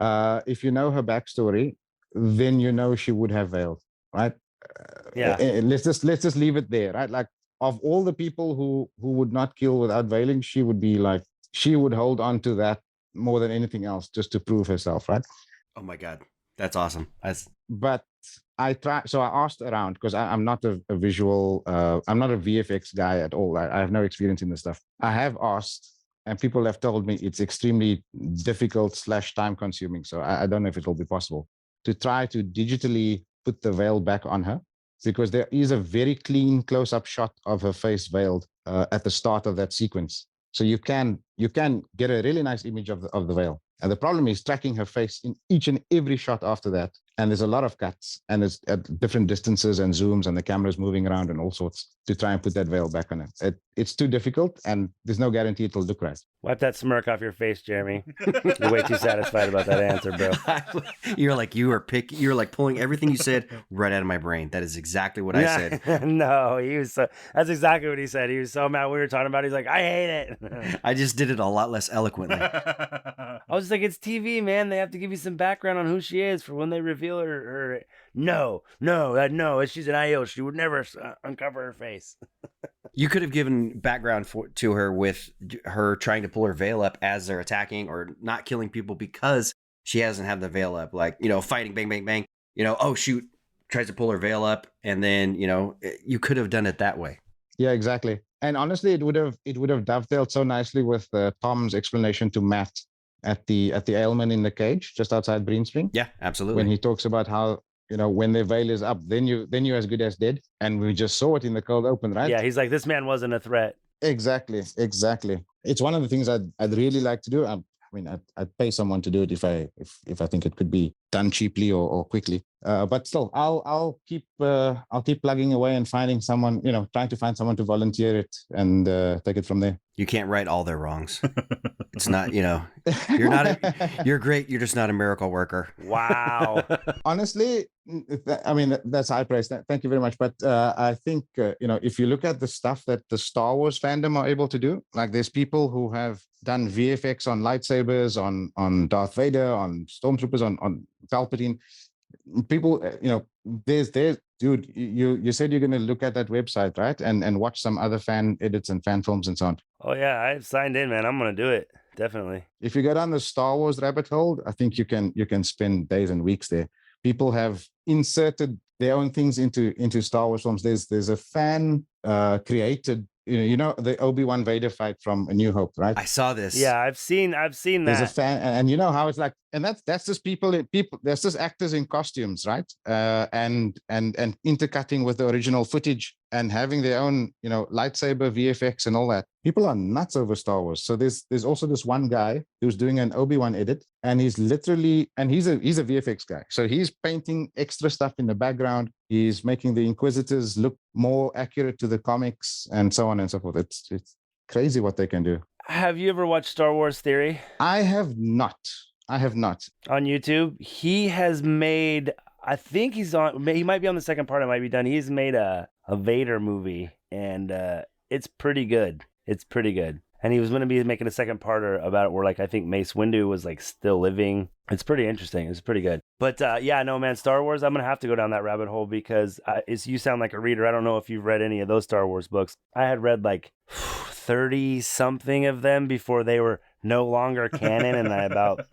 Speaker 4: If you know her backstory, then you know she would have veiled, right?
Speaker 2: Yeah.
Speaker 4: Let's just leave it there, right? Like, of all the people who would not kill without veiling, she would hold on to that more than anything else, just to prove herself, right?
Speaker 3: Oh my god, that's awesome.
Speaker 4: But I asked around, because I'm not a visual, I'm not a VFX guy at all. I have no experience in this stuff. I have asked, and people have told me it's extremely difficult / time consuming. So I don't know if it will be possible to try to digitally put the veil back on her, because there is a very clean close-up shot of her face veiled at the start of that sequence. So you can get a really nice image of the veil. And the problem is tracking her face in each and every shot after that. And there's a lot of cuts, and it's at different distances and zooms, and the camera's moving around and all sorts to try and put that veil back on it. It's too difficult, and there's no guarantee it'll look right.
Speaker 2: Wipe that smirk off your face, Jeremy. You're way too satisfied about that answer, bro.
Speaker 3: You were like pulling everything you said right out of my brain. That is exactly what I said.
Speaker 2: No, that's exactly what he said. He was so mad we were talking about it. He's like, I hate it.
Speaker 3: I just did it a lot less eloquently.
Speaker 2: I was like, it's TV, man. They have to give you some background on who she is for when they reveal her. No, she's an IO. She would never uncover her face.
Speaker 3: You could have given background to her with her trying to pull her veil up as they're attacking or not killing people because she hasn't had the veil up. Like, fighting, bang, bang, bang. Oh, shoot, tries to pull her veil up. And then, you could have done it that way.
Speaker 4: Yeah, exactly. And honestly, it would have dovetailed so nicely with Tom's explanation to Matt at the ailment in the cage just outside Breen Spring.
Speaker 3: Yeah, absolutely.
Speaker 4: When he talks about how, when their veil is up, then you're as good as dead. And we just saw it in the cold open, right?
Speaker 2: Yeah, he's like, this man wasn't a threat.
Speaker 4: Exactly. It's one of the things I'd really like to do. I'd pay someone to do it if I think it could be done cheaply or quickly. But still, I'll keep plugging away and finding someone, trying to find someone to volunteer it and take it from there.
Speaker 3: You can't right all their wrongs. It's not, you're great. You're just not a miracle worker.
Speaker 2: Wow.
Speaker 4: Honestly, that's high praise. Thank you very much. But I think, if you look at the stuff that the Star Wars fandom are able to do, like there's people who have done VFX on lightsabers, on Darth Vader, on stormtroopers, on Palpatine. People, there's dude, you said you're going to look at that website, right? And watch some other fan edits and fan films and so on.
Speaker 2: Oh yeah, I've signed in, man. I'm going to do it. Definitely.
Speaker 4: If you go down the Star Wars rabbit hole, I think you can spend days and weeks there. People have inserted their own things into Star Wars films. There's a fan created, the Obi-Wan Vader fight from A New Hope, right?
Speaker 3: I saw this.
Speaker 2: Yeah, I've seen that.
Speaker 4: There's a fan, and you know how it's like, and that's just people. That's just actors in costumes, right? And intercutting with the original footage and having their own, lightsaber VFX and all that. People are nuts over Star Wars. So there's also this one guy who's doing an Obi-Wan edit, and he's a VFX guy. So he's painting extra stuff in the background. He's making the Inquisitors look more accurate to the comics and so on and so forth. It's crazy what they can do.
Speaker 2: Have you ever watched Star Wars Theory?
Speaker 4: I have not.
Speaker 2: On YouTube, he has made, I think he might be on the second part, it might be done. He's made a Vader movie, and it's pretty good. And he was going to be making a second part about it where, like, I think Mace Windu was, like, still living. It's pretty interesting. It's pretty good. But, yeah, no, man, Star Wars, I'm going to have to go down that rabbit hole because you sound like a reader. I don't know if you've read any of those Star Wars books. I had read, like, 30-something of them before they were no longer canon, and I about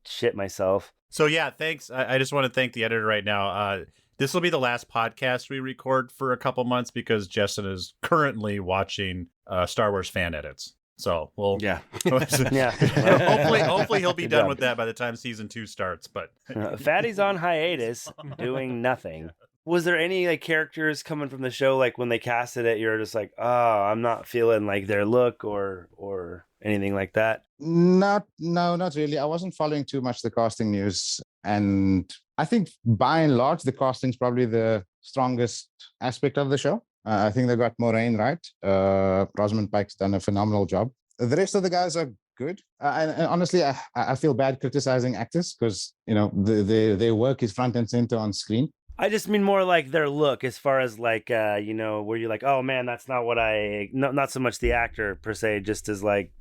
Speaker 2: shit myself.
Speaker 1: So, yeah, thanks. I just want to thank the editor right now. This will be the last podcast we record for a couple months because Justin is currently watching Star Wars fan edits. So
Speaker 3: yeah.
Speaker 1: hopefully he'll be done with that by the time season 2 starts. But
Speaker 2: Fatty's on hiatus, doing nothing. Was there any like characters coming from the show, like when they casted it, you're just like, oh, I'm not feeling like their look or anything like that?
Speaker 4: No, not really. I wasn't following too much the casting news, and I think by and large the casting's probably the strongest aspect of the show. I think they got Moraine right. Rosamund Pike's done a phenomenal job. The rest of the guys are good. And honestly, I feel bad criticizing actors because their work is front and center on screen.
Speaker 2: I just mean more like their look, as far as like where you're like, oh man, that's not what not so much the actor per se, just as like,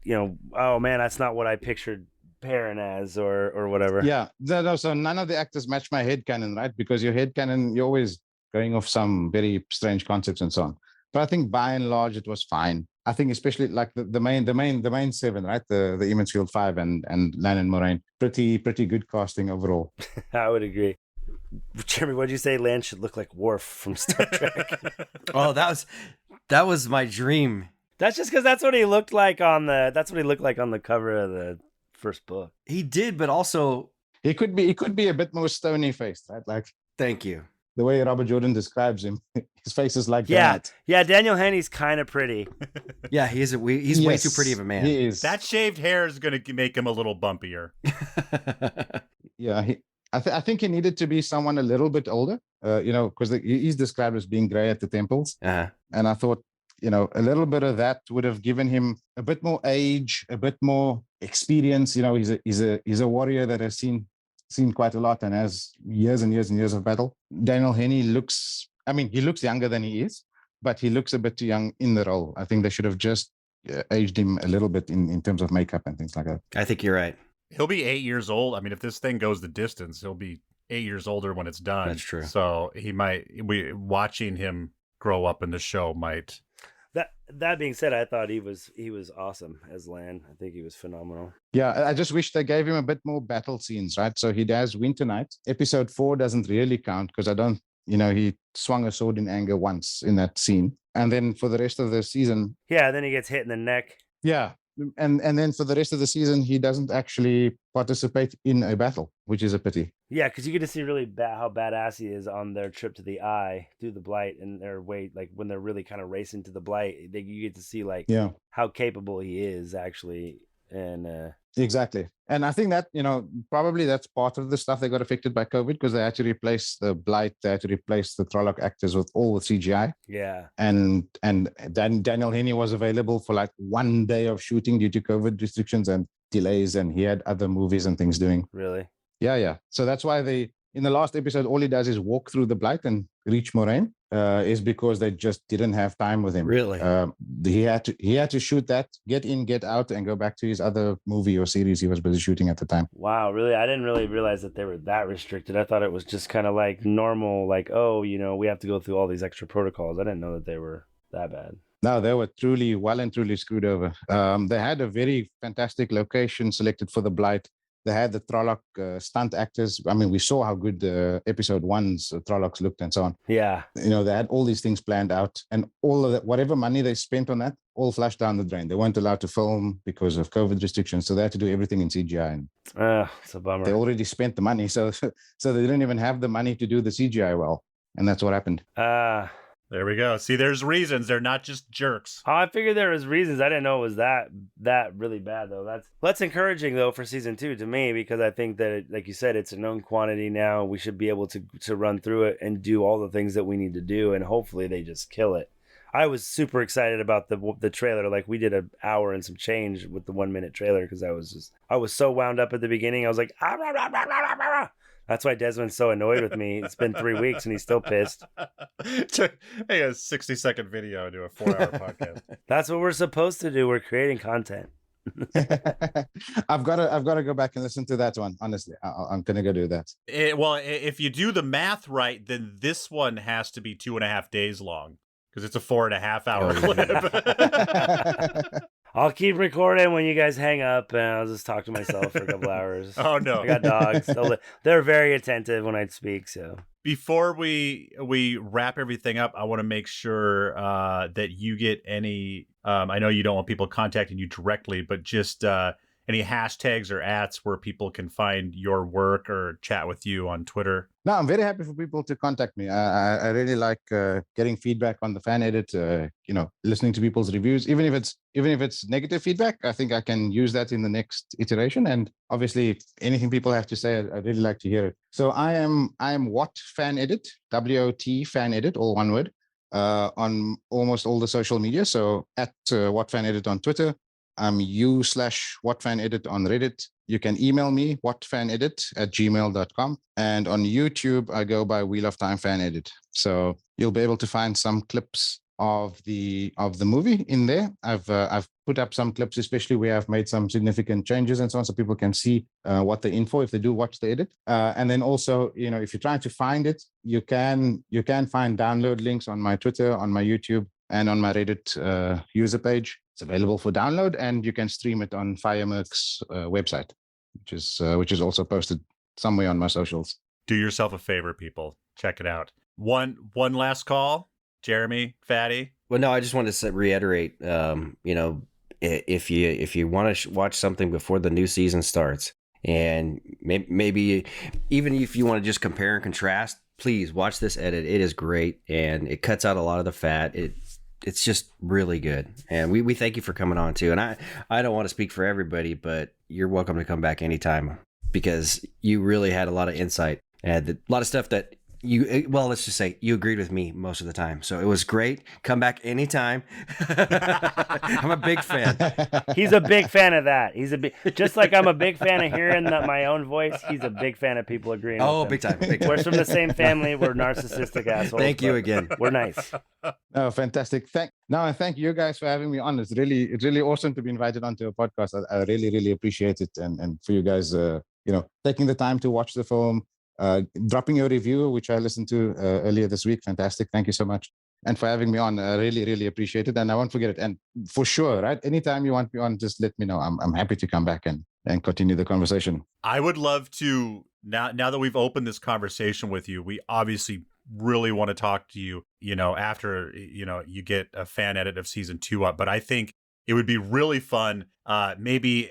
Speaker 2: oh man, that's not what I pictured Perrin as or whatever.
Speaker 4: Yeah, no, so none of the actors match my headcanon, right? Because your headcanon, you're always going off some very strange concepts and so on. But I think by and large it was fine. I think especially like the main seven, right? The Emmonsfield Five and Lannon Moraine, pretty good casting overall.
Speaker 2: I would agree. Jeremy, what'd you say? Lan should look like Worf from Star Trek.
Speaker 3: Oh, that was my dream.
Speaker 2: That's just because that's what he looked like on the cover of the first book.
Speaker 3: He did, but also
Speaker 4: he could be a bit more stony faced, right? Like,
Speaker 3: thank you.
Speaker 4: The way Robert Jordan describes him, his face is like
Speaker 2: that. Yeah, Daniel Henney's kind of pretty.
Speaker 3: Yeah, he's way too pretty of a man.
Speaker 4: He is.
Speaker 1: That shaved hair is going to make him a little bumpier.
Speaker 4: Yeah, I think he needed to be someone a little bit older, because he's described as being gray at the temples.
Speaker 3: Uh-huh.
Speaker 4: And I thought, a little bit of that would have given him a bit more age, a bit more experience. He's a warrior that has seen quite a lot and has years and years and years of battle. Daniel Henney looks younger than he is, but he looks a bit too young in the role. I think they should have just aged him a little bit in terms of makeup and things like that.
Speaker 3: I think you're right.
Speaker 1: He'll be 8 years old. I mean, if this thing goes the distance, he'll be 8 years older when it's done.
Speaker 3: That's true.
Speaker 1: So watching him grow up in the show might.
Speaker 2: That being said, I thought he was awesome as Lan. I think he was phenomenal.
Speaker 4: Yeah, I just wish they gave him a bit more battle scenes, right? So he does Winter Night. Episode 4 doesn't really count because he swung a sword in anger once in that scene. And then for the rest of the season...
Speaker 2: Yeah, then he gets hit in the neck.
Speaker 4: Yeah, and then for the rest of the season, he doesn't actually participate in a battle, which is a pity.
Speaker 2: Yeah, because you get to see really how badass he is on their trip to the Eye through the Blight, and their way, like when they're really kind of racing to the Blight, you get to see how capable he is actually, and
Speaker 4: exactly. And I think that probably that's part of the stuff that got affected by COVID because they had to replace the Blight, they had to replace the Trolloc actors with CGI.
Speaker 2: Yeah, and
Speaker 4: then Daniel Henney was available for like 1 day of shooting due to COVID restrictions and delays, and he had other movies and things doing.
Speaker 2: Really?
Speaker 4: Yeah. So that's why in the last episode, all he does is walk through the Blight and reach Moraine, is because they just didn't have time with him.
Speaker 3: Really?
Speaker 4: He had to shoot that, get in, get out, and go back to his other movie or series he was busy shooting at the time.
Speaker 2: Wow, really? I didn't really realize that they were that restricted. I thought it was just kind of like normal, like, oh, we have to go through all these extra protocols. I didn't know that they were that bad.
Speaker 4: No, they were well and truly screwed over. They had a very fantastic location selected for the Blight. They had the Trolloc stunt actors. I mean, we saw how good episode 1's Trollocs looked and so on.
Speaker 2: Yeah.
Speaker 4: They had all these things planned out, and all of that, whatever money they spent on that, all flushed down the drain. They weren't allowed to film because of COVID restrictions, so they had to do everything in CGI.
Speaker 2: It's a bummer.
Speaker 4: They already spent the money, so they didn't even have the money to do the CGI well, and that's what happened.
Speaker 1: There we go. See, there's reasons. They're not just jerks.
Speaker 2: Oh, I figured there was reasons. I didn't know it was that really bad, though. That's encouraging, though, for season 2 to me, because I think that, like you said, it's a known quantity now. We should be able to run through it and do all the things that we need to do, and hopefully they just kill it. I was super excited about the trailer. Like, we did an hour and some change with the 1 minute trailer because I was so wound up at the beginning. I was like, ah, rah, rah, rah, rah, rah, rah. That's why Desmond's so annoyed with me. It's been 3 weeks and he's still pissed.
Speaker 1: Hey, a 60-second video to a 4-hour podcast.
Speaker 2: That's what we're supposed to do. We're creating content.
Speaker 4: I've got to go back and listen to that one. Honestly, I'm gonna go do that.
Speaker 1: If you do the math right, then this one has to be 2.5 days long because it's a 4.5-hour clip.
Speaker 2: I'll keep recording when you guys hang up, and I'll just talk to myself for a couple hours.
Speaker 1: Oh, no.
Speaker 2: I got dogs. They're very attentive when I speak, so. Before
Speaker 1: we wrap everything up, I want to make sure that you get any... I know you don't want people contacting you directly, but just any hashtags or ats where people can find your work or chat with you on Twitter.
Speaker 4: No, I'm very happy for people to contact me. I really like getting feedback on the fan edit. Listening to people's reviews, even if it's negative feedback. I think I can use that in the next iteration. And obviously, anything people have to say, I really like to hear it. So I am WoT Fan Edit, WoT Fan Edit, all one word, on almost all the social media. So at WoT Fan Edit on Twitter. I'm u/WoT Fan Edit on Reddit. you can email me, wotfanedit@gmail.com. And on YouTube, I go by Wheel of Time Fan Edit. So you'll be able to find some clips of the movie in there. I've put up some clips, especially where I've made some significant changes and so on, so people can see what they're in for if they do watch the edit. And then also, if you're trying to find it, you can find download links on my Twitter, on my YouTube, and on my Reddit user page. It's available for download, and you can stream it on Firemerk's website, which is also posted somewhere on my socials.
Speaker 1: Do yourself a favor, people. Check it out. One last call. Jeremy, Fatty.
Speaker 3: Well, no, I just wanted to reiterate, if you want to watch something before the new season starts, and maybe even if you want to just compare and contrast, please watch this edit. It is great, and it cuts out a lot of the fat. It's just really good, and we thank you for coming on too. And I don't want to speak for everybody, but you're welcome to come back anytime, because you really had a lot of insight and a lot of stuff that let's just say you agreed with me most of the time. So it was great. Come back anytime. I'm a big fan.
Speaker 2: He's a big fan of that. Just like I'm a big fan of hearing my own voice. He's a big fan of people agreeing.
Speaker 3: Oh,
Speaker 2: with
Speaker 3: big
Speaker 2: him.
Speaker 3: time.
Speaker 2: We're from the same family. We're narcissistic assholes.
Speaker 3: Thank you again.
Speaker 2: We're nice.
Speaker 4: Oh, fantastic. Thank you guys for having me on. It's really awesome to be invited onto a podcast. I really, really appreciate it. And for you guys, taking the time to watch the film, dropping your review, which I listened to earlier this week. Fantastic. Thank you so much. And for having me on, I really, really appreciate it. And I won't forget it. And for sure, right? Anytime you want me on, just let me know. I'm happy to come back and continue the conversation.
Speaker 1: I would love to, now that we've opened this conversation with you, we obviously really want to talk to you, after, you get a fan edit of season 2 up. But I think it would be really fun, maybe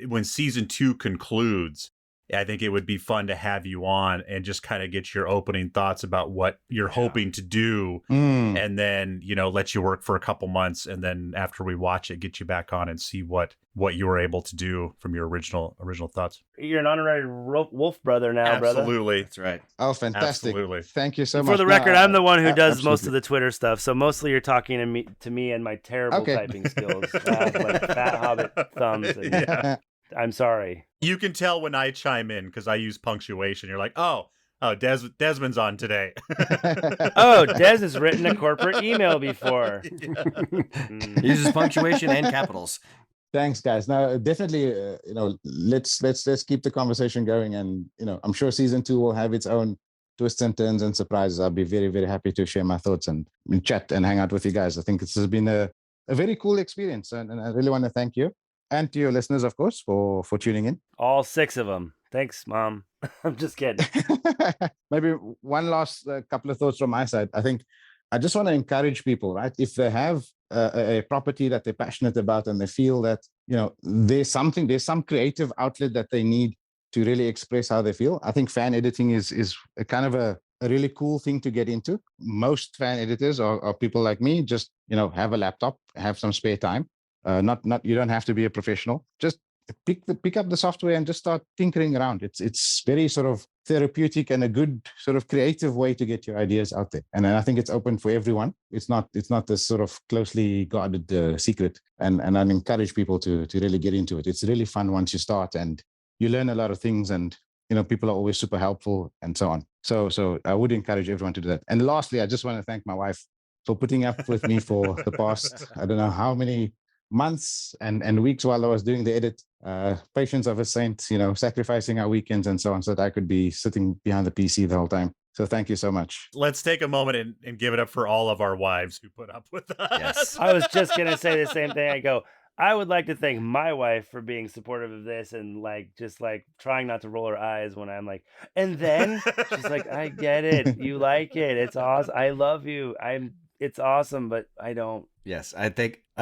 Speaker 1: when season 2 concludes, I think it would be fun to have you on and just kind of get your opening thoughts about what you're hoping to do, and then, let you work for a couple months. And then after we watch it, get you back on and see what you were able to do from your original thoughts.
Speaker 2: You're an honorary Wolf brother now, brother.
Speaker 1: Absolutely.
Speaker 3: That's right.
Speaker 4: Oh, fantastic.
Speaker 1: Absolutely.
Speaker 4: Thank you so much.
Speaker 2: For the record, I'm the one who does
Speaker 4: absolutely.
Speaker 2: most of the Twitter stuff. So mostly you're talking to me and my terrible typing skills. I have like fat hobbit thumbs. And, I'm sorry.
Speaker 1: You can tell when I chime in because I use punctuation. You're like, oh, Desmond's on today.
Speaker 2: Oh, Des has written a corporate email before.
Speaker 3: He uses punctuation and capitals.
Speaker 4: Thanks, guys. Now, definitely, let's keep the conversation going, and I'm sure season 2 will have its own twists and turns and surprises. I'll be very, very happy to share my thoughts and chat and hang out with you guys. I think this has been a very cool experience, and I really want to thank you. And to your listeners, of course, for tuning in.
Speaker 2: All 6 of them. Thanks, Mom. I'm just kidding.
Speaker 4: Maybe one last couple of thoughts from my side. I think I just want to encourage people, right? If they have a property that they're passionate about and they feel that, there's some creative outlet that they need to really express how they feel, I think fan editing is a kind of a really cool thing to get into. Most fan editors are people like me, just, have a laptop, have some spare time. You don't have to be a professional. Just pick up the software and just start tinkering around. It's very sort of therapeutic and a good sort of creative way to get your ideas out there. And I think it's open for everyone. It's not this sort of closely guarded secret. And I encourage people to really get into it. It's really fun once you start, and you learn a lot of things, and people are always super helpful and so on. So I would encourage everyone to do that. And lastly, I just want to thank my wife for putting up with me for the past, I don't know how many months and weeks while I was doing the edit. Patience of a saint, sacrificing our weekends and so on, so that I could be sitting behind the PC the whole time. So thank you so much.
Speaker 1: Let's take a moment and give it up for all of our wives who put up with us.
Speaker 3: Yes.
Speaker 2: I was just going to say the same thing. I would like to thank my wife for being supportive of this and just trying not to roll her eyes when I'm like, and then she's like, I get it. You like it. It's awesome. I love you. It's awesome, but I don't.
Speaker 3: Yes, I'd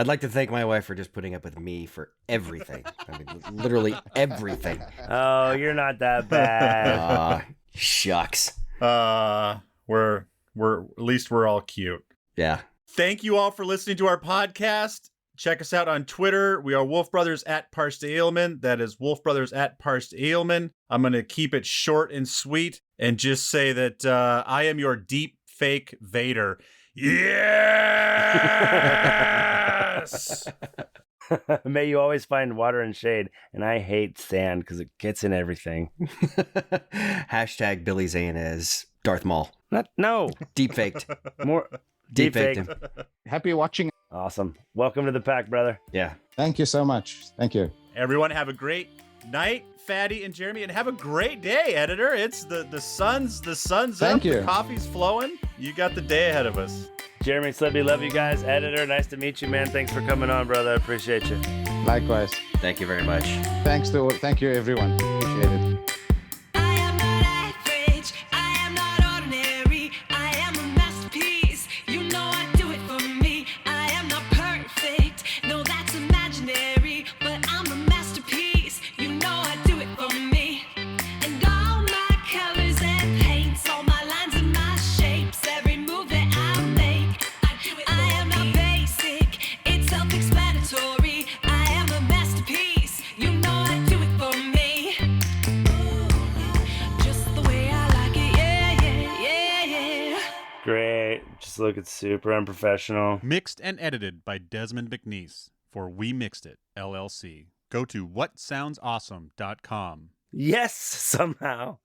Speaker 3: like to thank my wife for just putting up with me for everything. I mean, literally everything.
Speaker 2: Oh, you're not that bad.
Speaker 3: Shucks.
Speaker 1: We're at least we're all cute.
Speaker 3: Yeah.
Speaker 1: Thank you all for listening to our podcast. Check us out on Twitter. We are Wolf Brothers @ParsedAilman. That is Wolf Brothers @ParsedAilman. I'm going to keep it short and sweet and just say that I am your deep fake Vader. Yes!
Speaker 2: May you always find water and shade. And I hate sand because it gets in everything.
Speaker 3: Hashtag Billy Zane as Darth Maul.
Speaker 2: No.
Speaker 3: Deep faked.
Speaker 2: More
Speaker 3: Deep
Speaker 2: deep
Speaker 3: faked
Speaker 2: fake.
Speaker 3: him.
Speaker 4: Happy watching.
Speaker 2: Awesome. Welcome to the pack, brother.
Speaker 3: Yeah.
Speaker 4: Thank you so much. Thank you.
Speaker 1: Everyone have a great night, Fatty and Jeremy, and have a great day, editor. It's the sun's
Speaker 4: Thank
Speaker 1: up,
Speaker 4: you.
Speaker 1: the coffee's flowing. You got the day ahead of us.
Speaker 2: Jeremy Slippy, love you guys. Editor, nice to meet you, man. Thanks for coming on, brother. I appreciate you.
Speaker 4: Likewise.
Speaker 3: Thank you very much.
Speaker 4: Thank you, everyone. Appreciate it.
Speaker 5: I am not average, I am not ordinary, I am a masterpiece, you know I do it for me. I am not perfect, no that's imaginary, but I'm a masterpiece, you know I do it for me. And all my colors and paints, all my lines and my shapes, every move that I make, I am not basic, it's self-explanatory. I am a masterpiece, you know I do it for me. Just the way I like it, yeah.
Speaker 2: Great. Just looking super unprofessional.
Speaker 1: Mixed and edited by Desmond McNeese for We Mixed It, LLC. Go to whatsoundsawesome.com.
Speaker 2: Yes, somehow.